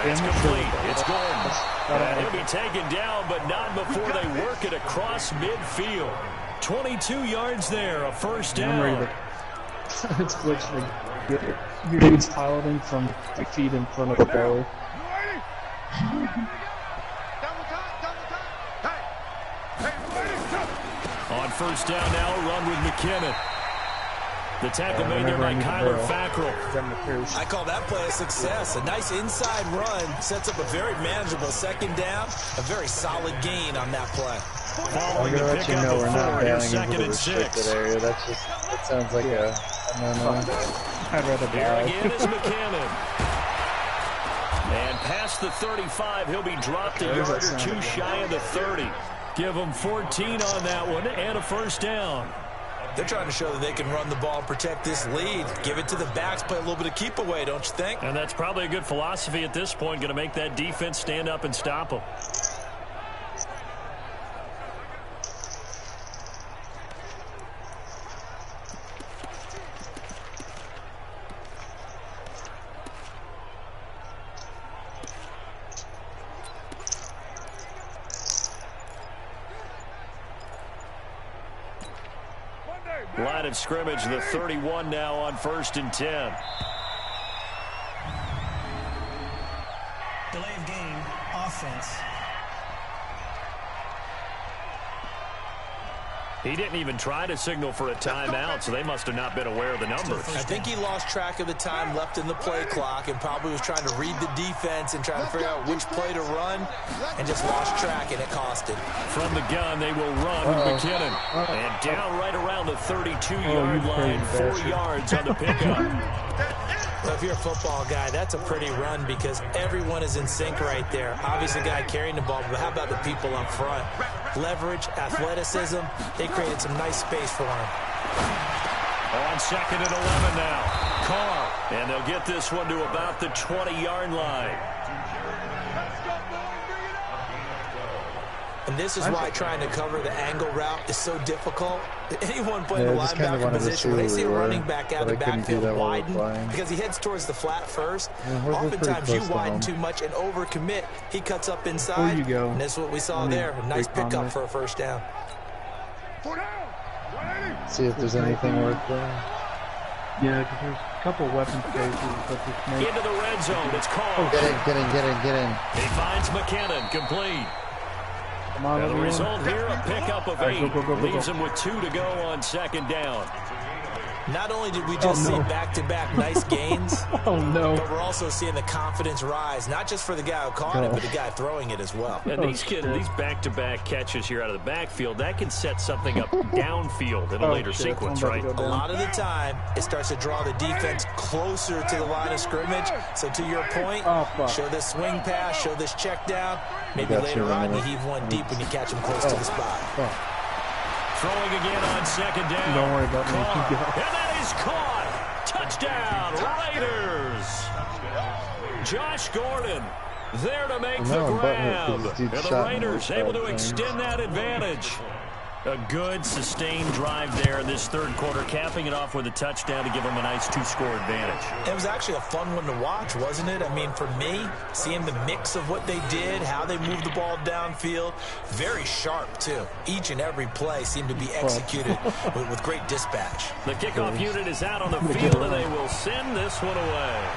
It's complete. It's Gordon. And he'll be taken down, but not before they work it across midfield. 22 yards there, a first down. It's glitching. Your dude's piloting from the feet in front of the belly. On first down now, run with McKinnon. The tackle made there by Kyler Fackrell. I call that play a success. A nice inside run sets up a very manageable second down. A very solid gain on that play. Following the pickup of 4, here's 2nd and 6. Area. That sounds like a no. I'd rather be Here again is McKinnon. And past the 35, he'll be dropped a yard or 2 shy of the 30. Give him 14 on that one and a first down. They're trying to show that they can run the ball and protect this lead. Give it to the backs, play a little bit of keep away, don't you think? And that's probably a good philosophy at this point, going to make that defense stand up and stop them. Line of scrimmage, the 31 now on 1st and 10. Delay of game, offense. He didn't even try to signal for a timeout, so they must have not been aware of the numbers. I think he lost track of the time left in the play clock and probably was trying to read the defense and trying to figure out which play to run and just lost track, and it cost him. From the gun, they will run with McKinnon. And down right around the 32-yard line, 4 yards on the pickup. So if you're a football guy, that's a pretty run because everyone is in sync right there. Obviously, the guy carrying the ball, but how about the people up front? Leverage, athleticism, they created some nice space for him. On 2nd and 11 now. Carr, and they'll get this one to about the 20-yard line. And this is why trying to cover the angle route is so difficult. Anyone playing the linebacker position, when they see a running back out of the backfield widen, because he heads towards the flat first, oftentimes you widen too much and overcommit. He cuts up inside, and that's what we saw there. A nice pickup for a first down. See if there's anything worth doing. Yeah, because there's a couple weapon spaces. Into the red zone, it's Carr. Get in. He finds McKinnon, complete. Now the result here, a pickup of 8, leaves him with 2 to go on 2nd down. Not only did we just see back-to-back nice gains, but we're also seeing the confidence rise, not just for the guy who caught it, but the guy throwing it as well. And these back-to-back catches here out of the backfield, that can set something up downfield in a later sequence, right? A lot of the time, it starts to draw the defense closer to the line of scrimmage. So to your point, show this swing pass, show this check down. Maybe later on you heave one deep when you catch him close to the spot. Throwing again on 2nd down. Don't worry about me. And that is caught. Touchdown, Raiders. Josh Gordon there to make the grab. And the Raiders able to extend that advantage. A good, sustained drive there in this 3rd quarter, capping it off with a touchdown to give them a nice 2-score advantage. It was actually a fun one to watch, wasn't it? I mean, for me, seeing the mix of what they did, how they moved the ball downfield, very sharp, too. Each and every play seemed to be executed with great dispatch. The kickoff unit is out on the field, and they will send this one away.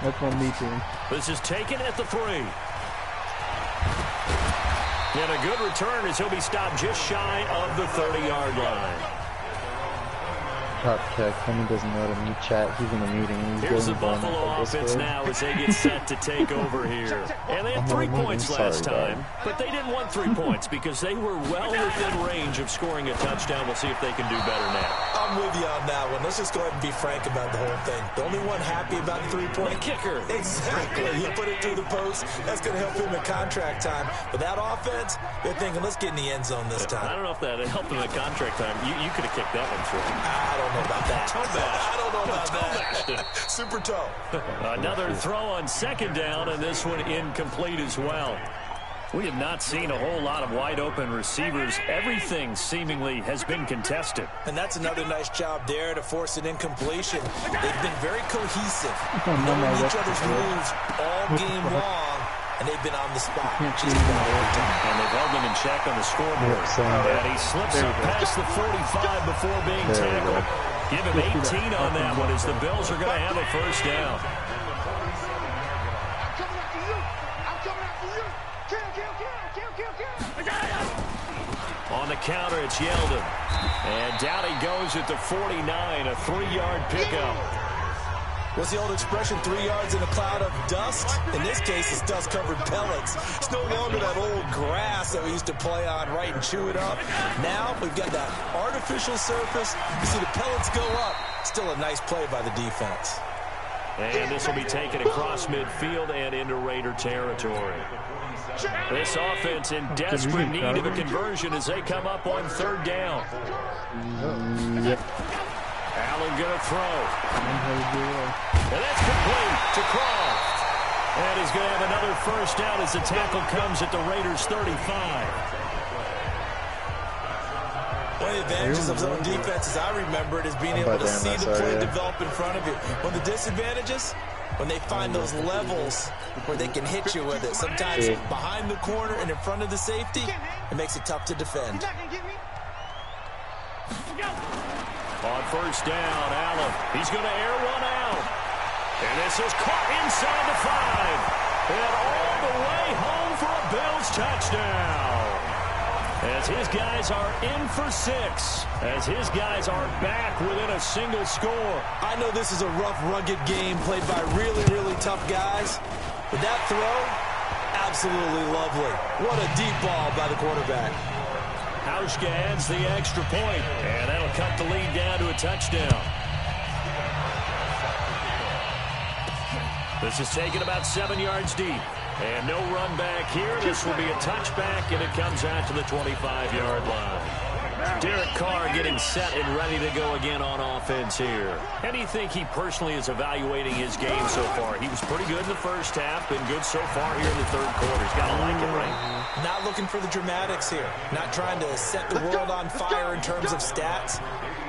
That's on me, too. This is taken at the 3. And a good return as he'll be stopped just shy of the 30-yard line. Top check. Kenny doesn't know to mute chat. He's in a meeting. Here's the Buffalo offense now as they get set to take over here. And they had 3 points last time, but they didn't want 3 points because they were well within range of scoring a touchdown. We'll see if they can do better now. I'm with you on that one. Let's just go ahead and be frank about the whole thing. The only one happy about the 3-point kicker. Exactly. He put it through the post. That's going to help him in contract time. But that offense, they're thinking, let's get in the end zone this time. I don't know if that helped him at contract time. You could have kicked that one through. I don't know about that. Toe bash. I don't know about that. Super toe. Another throw on second down, and this one incomplete as well. We have not seen a whole lot of wide-open receivers. Everything seemingly has been contested. And that's another nice job there to force an incompletion. They've been very cohesive, knowing each other's moves all game long, and they've been on the spot. And they've held them in check on the scoreboard. And he slips up past the 45 before being tackled. Give him 18 on that one as the Bills are going to have a first down. On the counter, it's Yeldon. And down he goes at the 49, a 3-yard pickup. What's the old expression, 3 yards in a cloud of dust? In this case, it's dust-covered pellets. It's no longer that old grass that we used to play on, right, and chew it up. Now we've got that artificial surface. You see the pellets go up. Still a nice play by the defense. And this will be taken across midfield and into Raider territory. This offense in desperate need of a conversion as they come up on third down. Allen going to throw. And that's complete to Croft. And he's going to have another first down as the tackle comes at the Raiders' 35. One of the advantages of zone defense, as I remember it, is being able to see the play develop in front of you. One of the disadvantages, when they find those levels where they can hit you with it, sometimes behind the corner and in front of the safety, it makes it tough to defend. On first down, Allen. He's going to air one out. And this is caught inside the 5. And all the way home for a Bills touchdown. As his guys are in for 6. As his guys are back within a single score. I know this is a rough, rugged game played by really, really tough guys. But that throw, absolutely lovely. What a deep ball by the quarterback. Hauschka adds the extra point, and that'll cut the lead down to a touchdown. This is taken about 7 yards deep. And no run back here. This will be a touchback, and it comes out to the 25-yard line. Derek Carr getting set and ready to go again on offense here. How do you think he personally is evaluating his game so far? He was pretty good in the first half, been good so far here in the third quarter. He's got to like it, right? Not looking for the dramatics here. Not trying to set the world on fire in terms of stats.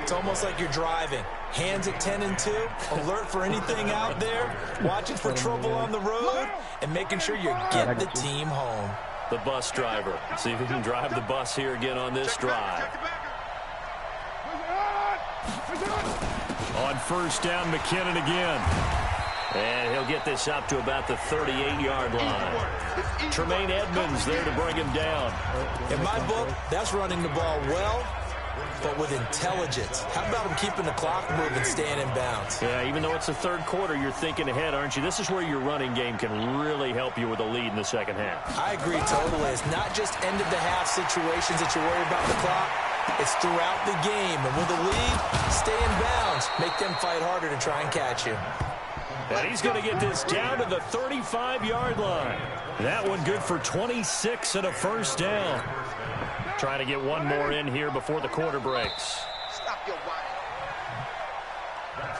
It's almost like you're driving. Hands at 10 and 2, alert for anything out there, watching for trouble on the road, and making sure you get the team home. The bus driver. See if he can drive the bus here again on this drive. On first down, McKinnon again. And he'll get this up to about the 38-yard line. Tremaine Edmonds there to bring him down. In my book, that's running the ball well, but with intelligence. How about him keeping the clock moving, staying in bounds? Yeah, even though it's the third quarter, you're thinking ahead, aren't you? This is where your running game can really help you with a lead in the second half. I agree totally. It's not just end-of-the-half situations that you worry about the clock. It's throughout the game. And with a lead, stay in bounds. Make them fight harder to try and catch you. And he's going to get this down to the 35-yard line. That one good for 26 and a first down. Trying to get one more in here before the quarter breaks.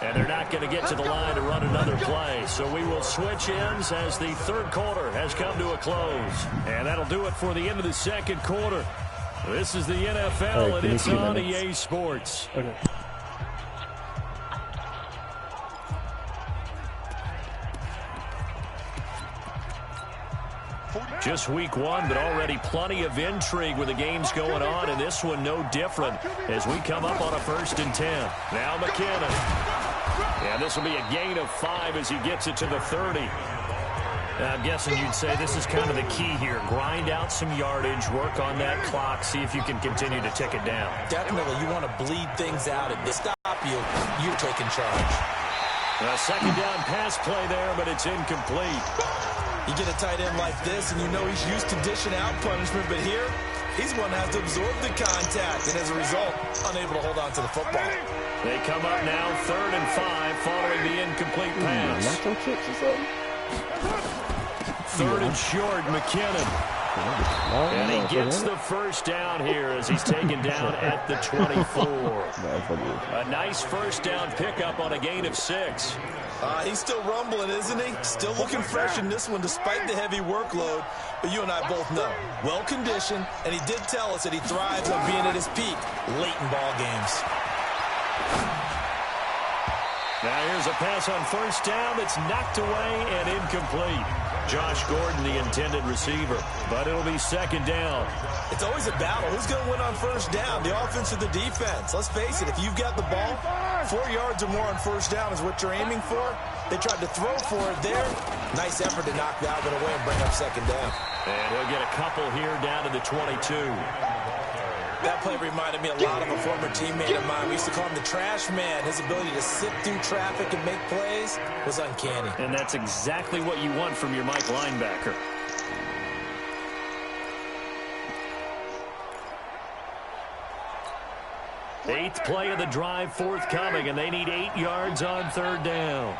And they're not going to get to the line to run another play. So we will switch ends as the third quarter has come to a close. And that'll do it for the end of the second quarter. This is the NFL, and it's on EA Sports. Okay. Just week one, but already plenty of intrigue with the games going on, and this one no different as we come up on a 1st and 10. Now McKinnon. Yeah, this will be a gain of 5 as he gets it to the 30. I'm guessing you'd say this is kind of the key here. Grind out some yardage, work on that clock, see if you can continue to tick it down. Definitely, you want to bleed things out. If they stop you, you're taking charge. A second down pass play there, but it's incomplete. You get a tight end like this, and you know he's used to dishing out punishment, but here, he's one that has to absorb the contact, and as a result, unable to hold on to the football. They come up now, 3rd and 5, following the incomplete pass. Nacho chips or something? 3rd and short, McKinnon. And he gets the first down here as he's taken down at the 24. A nice first down pickup on a gain of 6. He's still rumbling, isn't he? Still looking fresh in this one despite the heavy workload. But you and I both know, well-conditioned, and he did tell us that he thrives on being at his peak late in ball games. Now here's a pass on first down that's knocked away and incomplete. Josh Gordon, the intended receiver, but it'll be 2nd down. It's always a battle. Who's going to win on first down, the offense or the defense? Let's face it, if you've got the ball, 4 yards or more on first down is what you're aiming for. They tried to throw for it there. Nice effort to knock that one away and bring up 2nd down. And he'll get a couple here down to the 22. That play reminded me a lot of a former teammate of mine. We used to call him the trash man. His ability to sift through traffic and make plays was uncanny. And that's exactly what you want from your Mike linebacker. Eighth play of the drive forthcoming, and they need 8 yards on 3rd down.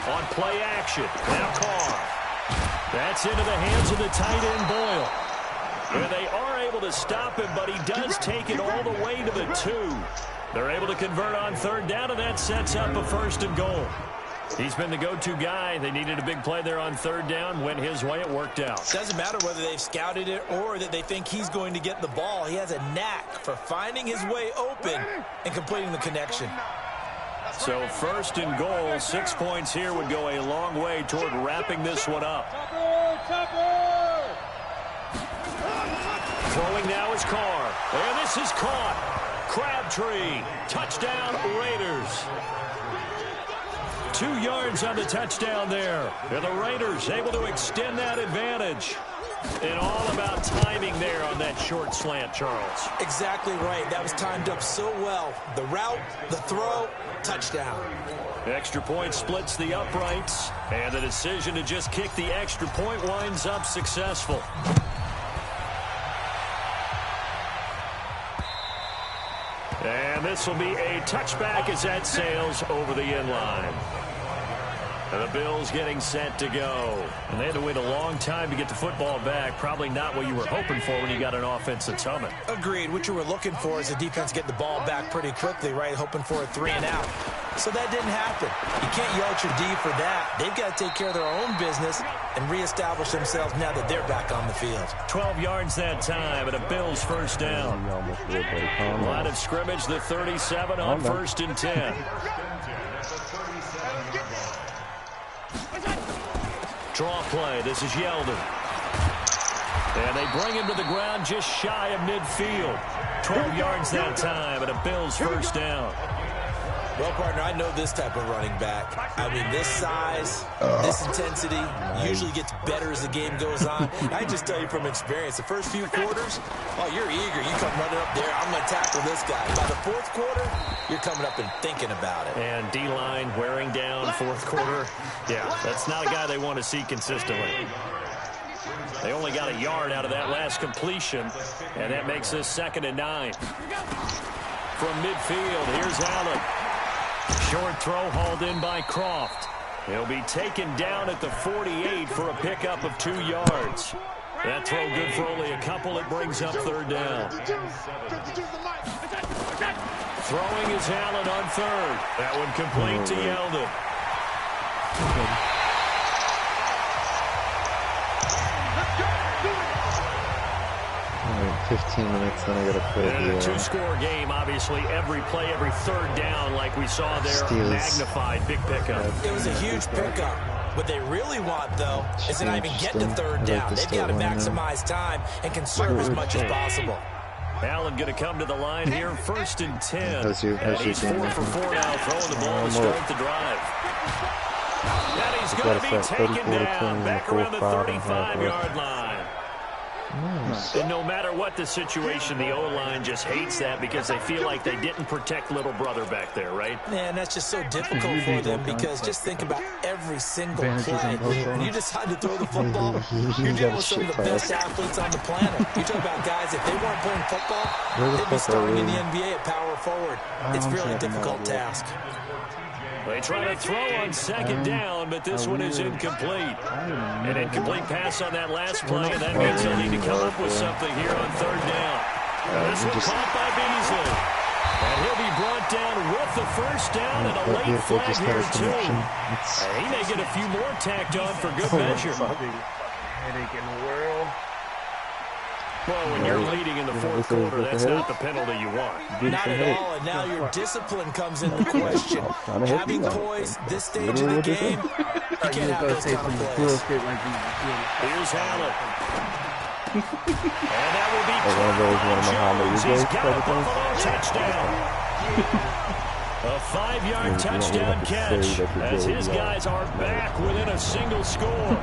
On play action, now Carr. That's into the hands of the tight end, Boyle. And they are able to stop him, but he does take it all the way to the 2. They're able to convert on 3rd down, and that sets up a 1st and goal. He's been the go-to guy. They needed a big play there on 3rd down. Went his way, it worked out. Doesn't matter whether they've scouted it or that they think he's going to get the ball. He has a knack for finding his way open and completing the connection. So 1st and goal, 6 points here would go a long way toward wrapping this one up. Throwing now is Carr. And this is caught. Crabtree. Touchdown, Raiders. 2 yards on the touchdown there. And the Raiders able to extend that advantage. And all about timing there on that short slant, Charles. Exactly right. That was timed up so well. The route, the throw, touchdown. Extra point splits the uprights. And the decision to just kick the extra point winds up successful. And this will be a touchback as that sails over the end line. And the Bills getting set to go. And they had to wait a long time to get the football back. Probably not what you were hoping for when you got an offense that's humming. Agreed. What you were looking for is the defense get the ball back pretty quickly, right? Hoping for a 3 and out. So that didn't happen. You can't yell at your D for that. They've got to take care of their own business and reestablish themselves now that they're back on the field. 12 yards that time and a Bills 1st down. Line of scrimmage, the 37 on 1st and 10. Draw play. This is Yeldon. And they bring him to the ground just shy of midfield. 12 yards that time and a Bills 1st down. Well, partner, I know this type of running back. I mean, this size, this intensity usually gets better as the game goes on. I just tell you from experience, the first few quarters, oh, you're eager. You come running up there, I'm going to tackle this guy. By the 4th quarter, you're coming up and thinking about it. And D-line wearing down 4th quarter. Yeah, that's not a guy they want to see consistently. They only got a yard out of that last completion, and that makes this 2nd and 9. From midfield, here's Allen. Short throw hauled in by Croft. He'll be taken down at the 48 for a pickup of 2 yards. That throw good for only a couple. It brings up 3rd down. Throwing is Allen on 3rd. That one complete to Yeldon. 15 minutes, then I gotta put it in a 2-score game, obviously, every play, every 3rd down, like we saw there, magnified, big pickup. It was a huge pickup. What they really want, though, is to not even get to 3rd down. They've got to maximize time and conserve as much as possible. Allen going to come to the line here, 1st and 10. How's your He's 4 for 4 now, throwing the ball to start the drive. And he's going to be taken down back around the 35-yard line. Nice. And no matter what the situation, the O-line just hates that because they feel like they didn't protect little brother back there, right? Man, that's just so difficult for them because just think about every single play. When you decide to throw the football, you're dealing with some of the best athletes on the planet. You talk about guys, if they weren't playing football, they'd be starting in the NBA at power forward. It's really a difficult task. They try to throw on 2nd down, but this one is incomplete. An incomplete pass on that last play, and that means they'll need to come up with something here on 3rd down. This one caught by Beasley. And he'll be brought down with the 1st down and a late flag here, too. He may get a few more tacked on for good measure. Headache in the world. Well, when you're leading in the 4th quarter, that's not the penalty you want. Not at all, and now your discipline comes into question. Having poise this stage of the game, you can't have those kind of plays. Here's Allen. And that will be Jones. He's got a Buffalo touchdown. A 5-yard touchdown catch as his guys are back within a single score.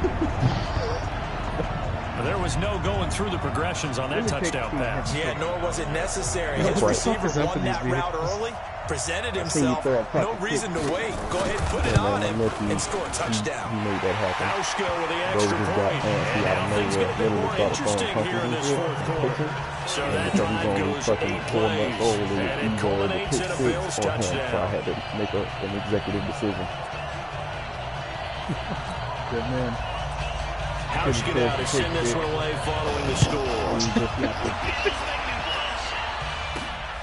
There was no going through the progressions on that touchdown pass. Yeah, nor was it necessary. His receiver won that route early, presented himself, no reason to wait. Go ahead, put it on him, and score a touchdown. Auschko with the extra point, and now things get a bit more interesting here in this 4th quarter. So that drive goes 8 plays, and it culminates in a Bills touchdown. So I had to make an executive decision. Good man. Hauschka now to send this one away following the score.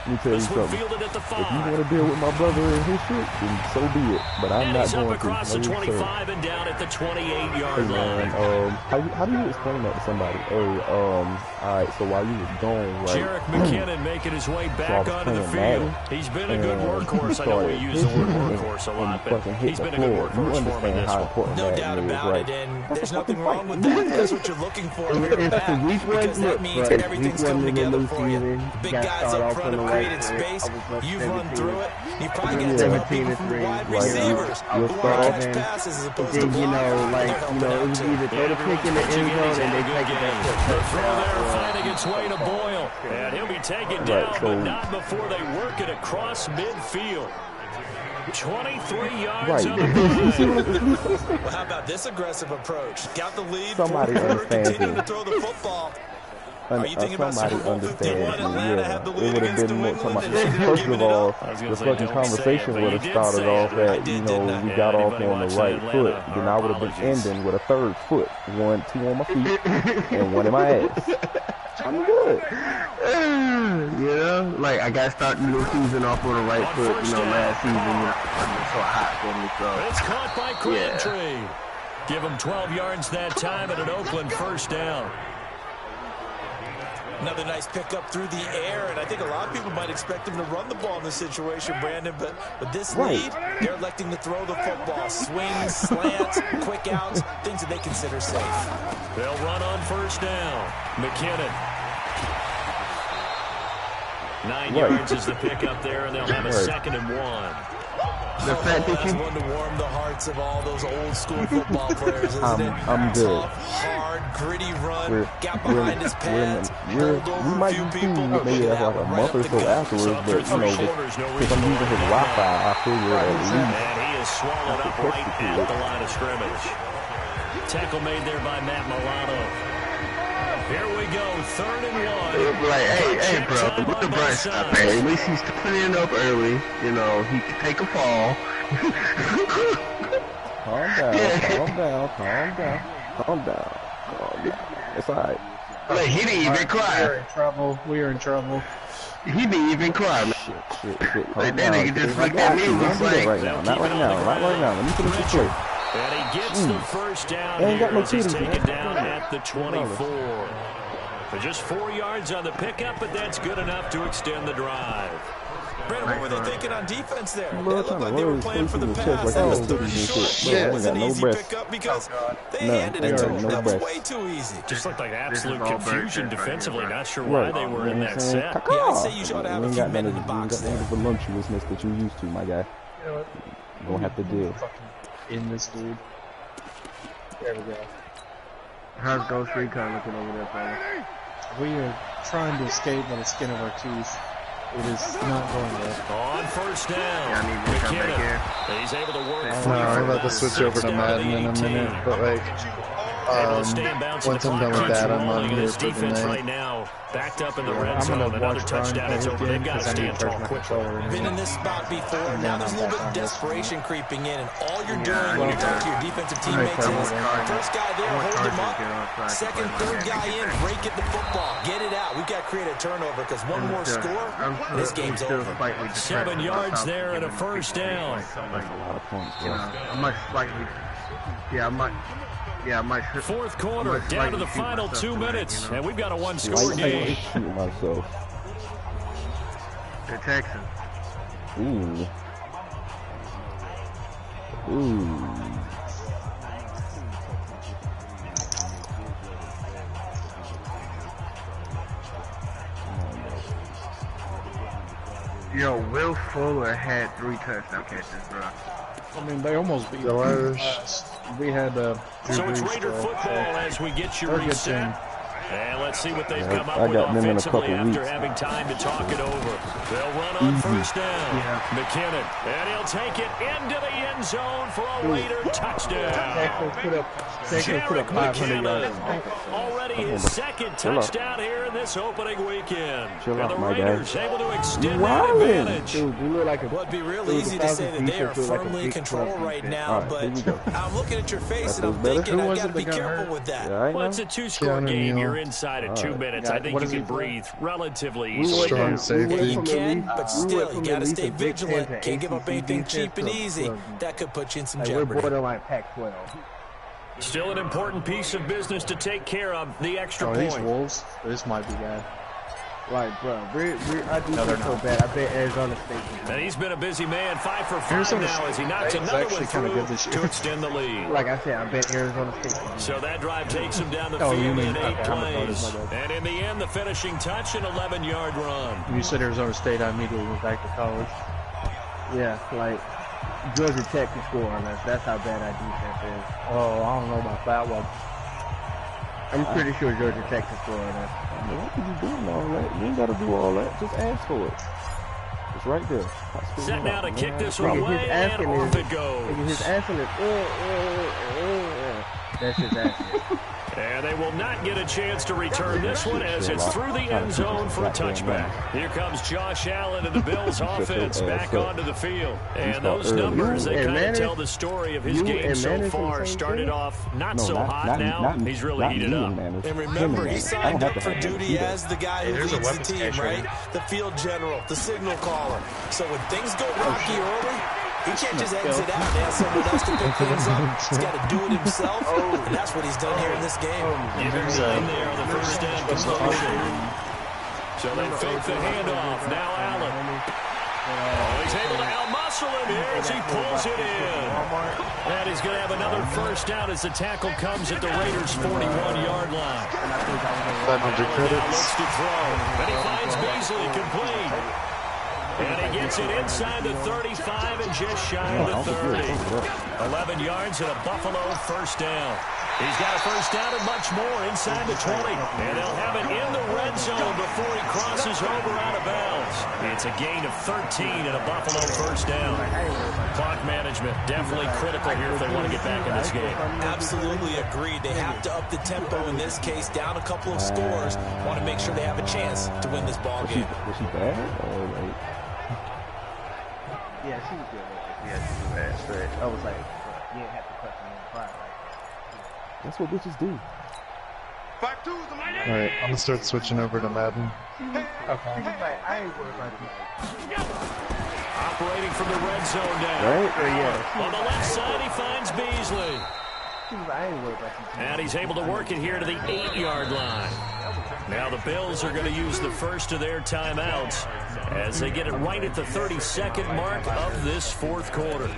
Let me tell you something. If you want to deal with my brother and his shit, then so be it. But I'm not going to. Across the 25 and down at the 28-yard line. How do you explain that to somebody? Hey, all right, so while you was gone, right? Jarek McKinnon making his way back onto the field. He's been a good workhorse. I know we use the word workhorse a lot, but he's been a good workhorse for me in this one. No doubt about it, and there's nothing wrong with that. That's what you're looking for when you're back, because that means everything's coming together for you. Big guys up front have created space. You've run through it. You probably got to take people from the wide receivers who want to catch passes as opposed to it was either throw the pick in the end zone and they take it back. Finding its way to Boyle, and he'll be taken down, but not before they work it across midfield. 23 yards on the play. Well, how about this aggressive approach? Got the lead, Somebody continuing to throw the football. Are you thinking about Super Bowl 51? Atlanta had the lead against New England. First of all, the fucking conversation would have started off at, we got off on the right foot. Then I would have been ending with a 3rd foot. 1, 2 on my feet, and 1 in my ass. I'm good. Like I got started the new season off on the right foot, last season, it was so hot for me, so. It's caught by Crabtree. Give him 12 yards that time at an Oakland 1st down. Another nice pickup through the air, and I think a lot of people might expect him to run the ball in this situation, Brandon, but with this lead, they're electing to throw the football. Swings, slants, quick outs, things that they consider safe. They'll run on 1st down. McKinnon. 9 yards is the pickup there, and they'll have a 2nd and 1. The fact that that's one to warm the hearts of all those old school football players, isn't it? I'm good. Tough, hard, gritty run, got behind his pads, pulled over a few people, maybe like a month or so afterwards, but because I'm using his Wi-Fi, I figure at least. And he is swallowed up right at the line of scrimmage. Tackle made there by Matt Milano. Here we go, 3rd and 1. Like, hey, bro, look at the bright side, man. At least he's turning up early. He can take a fall. Calm down. It's all right. Like, he didn't even cry. We are in trouble. He didn't even cry, man. Shit. Like, that nigga just looked at me and was like, Not right now. Let me finish the play. And he gets the 1st down here as he's taken down at the 24. But just 4 yards on the pickup, but that's good enough to extend the drive. Brandon, what were they thinking on defense there? They Bro, looked like they were playing for the pass. Like It was short. It was an easy pickup because they handed it to him. That was way too easy. Just looked like absolute confusion defensively. Not sure why they were in that set. Yeah, I'd say you should have a few men in the box there. You ain't got none of the voluptuousness that you used to, my guy. You know what? You don't have to deal. In this dude. There we go. How's Ghost Recon looking over there, fellas? We are trying to escape by the skin of our teeth. It is not going well. On first down, Yeah, I need to come back here. he's able to work. I'm about to switch over to Madden in a minute, but like, once I'm done with that, I'm on here for the night. Right now, backed up in the red I'm zone. gonna Another watch touchdown. It's over. They've got to stand tall quickly. Been in this spot before. Now there's a little bit of desperation creeping in, and all you're doing when you talk to your defensive teammates is first guy there, hold him up. Second, third guy in, break it the football, get it out. We've got to create a turnover because one more score, this game's over. 7 yards there and a first down. Fourth quarter, down to the final 2 minutes, and we've got a one-score game. The Texans. Ooh. Yo, Will Fuller had 3 touchdown catches, bro. I mean, they almost beat us. We had So it's Raider football as we get you reset. And let's see what they've come up with offensively after having time to talk it over. They'll run on first down. McKinnon, and he'll take it into the end zone for a Raider touchdown. Jarek McKinnon, already his second touchdown here in this opening weekend. And the Raiders able to extend that advantage. Well, it'd be real easy to say that they are firmly in control right now, but I'm looking at your face and I'm thinking I've got to be careful with that. Well, it's a 2-score game. You're inside of 2 minutes. I think you can breathe relatively easily. Strong safety. You can, but still, you got to stay vigilant. Can't give up anything cheap and easy. That could put you in some jeopardy. We're borderline Pac-12. Still an important piece of business to take care of, the extra these point. Wolves, this might be bad. Like, bro, I do feel so bad. I bet Arizona State. And he's been a busy man, 5 for 5 now as he knocks another one through to extend the lead. Like I said, I bet Arizona State. So that drive takes him down the field in 8 plays. And in the end, the finishing touch, an 11-yard run. You said Arizona State, I immediately went back to college. Yeah, like Georgia Tech can score on us. That's how bad our defense is. Oh, I don't know about that one. I'm pretty sure Georgia Tech can score on us. What are you doing all that? You ain't got to do all that. Just ask for it. It's right there. Set now to kick this one away, and off it goes. His asking is, that's his asking. And they will not get a chance to return this one as it's through the end zone for a touchback. Here comes Josh Allen and the Bills offense back onto the field. And those numbers, they kind of tell the story of his game so far. Started off not so hot now. He's really heated up. And remember, he signed up for duty as the guy who leads the team, right? The field general, the signal caller. So when things go rocky early, he can't just exit out and ask someone else to pick things up. He's got to do it himself, and that's what he's done here in this game. Giving line there on the first down conversion. So they fake the handoff. Now Allen. Oh, he's able to out-muscle him here as he pulls it in. And he's going to have another first down as the tackle comes at the Raiders' 41-yard line. Now looks to throw. And he finds Beasley complete. And he gets it inside the 35 and just shy of the 30. 11 yards and a Buffalo first down. He's got a first down and much more inside the 20. And they'll have it in the red zone before he crosses over out of bounds. It's a gain of 13 and a Buffalo first down. Clock management definitely critical here if they want to get back in this game. Absolutely agreed. They have to up the tempo in this case, down a couple of scores. Want to make sure they have a chance to win this ball game. Was she bad? Yeah, she was good. Yeah, she was bad. Straight. I was like, you didn't have to touch me in the front. That's what bitches do. Alright, I'm gonna start switching over to Madden. Okay. I ain't worried about you. Operating from the red zone now. Right? On the left side, he finds Beasley. I ain't worried about you. And he's able to work it here to the 8-yard line. Now the Bills are going to use the first of their timeouts as they get it right at the 32nd mark of this fourth quarter.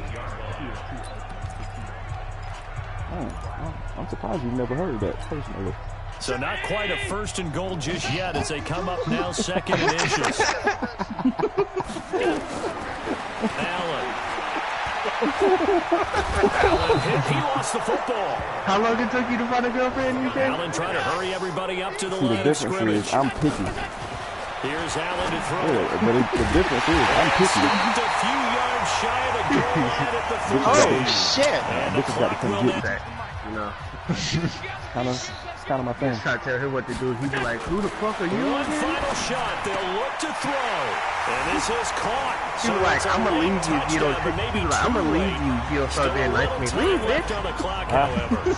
I'm surprised you've never heard that personally. So not quite a first and goal just yet as they come up now second and inches. Allen. Allen hit. He lost the football. How long it took you to find a girlfriend, you think? Allen trying to hurry everybody up to the See, line of scrimmage. is I'm picky. Here's Allen to throw. Yeah, but the difference is I'm picky. Just a few yards shy of the goal line at the 3. Oh, shit. And This the has got to clock come will get end. You know. Kind of my thing. Try to tell him what to do. He'd be like, who the fuck are you? One final shot. They'll look to throw. And this is caught. He's like, I'm going to leave you if you don't. He's like, I'm going to leave you if you don't start being nice to me. Leave, bitch. On the clock, however.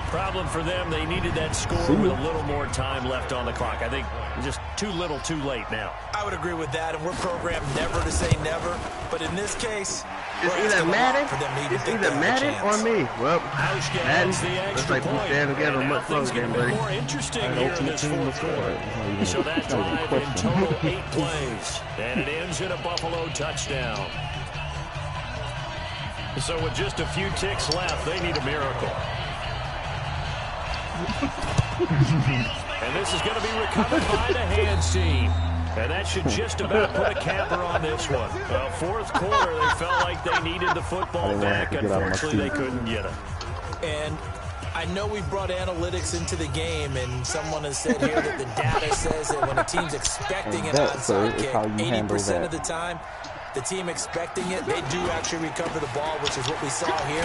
Problem for them, they needed that score with a little more time left on the clock. I think just too little too late now. I would agree with that, and we're programmed never to say never. But in this case, it's either Madden, or me. Well, Madden, looks like we stand together much closer than buddy. More interesting here in this fourth quarter. So that drive in total 8 plays, and it ends in a Buffalo touchdown. So with just a few ticks left, they need a miracle. And this is going to be recovered by the hands team. And that should just about put a capper on this one. Fourth quarter, they felt like they needed the football back. Unfortunately, they couldn't get it. And I know we brought analytics into the game, and someone has said here that the data says that when a team's expecting an onside kick, 80% of the time, the team expecting it, they do actually recover the ball, which is what we saw here.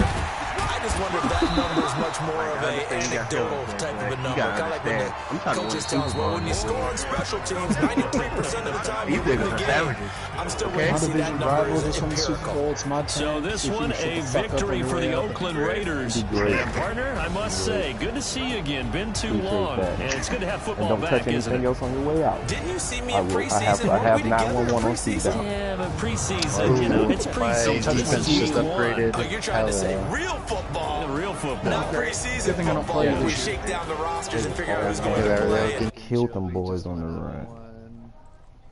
I just wonder if that number is much more of an anecdotal type of a number. Kind of like when the coaches tell us, well, when you score on special teams, 93% of the time you win the game. I'm still waiting to see that number is empirical. So this one, a victory for the Oakland Raiders. And partner, I must say, good to see you again. Been too long. And it's good to have football back, isn't it? Else on your way out. Didn't you see me in preseason? I have 911 on speed down. Yeah, but preseason, you know, it's preseason. This is just upgraded. Oh, you're trying to say real football. Real football. Not preseason football. We shake down the rosters and figure out who's going to play. Killed them boys on the run.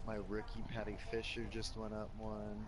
My rookie Patty Fisher just went up 1.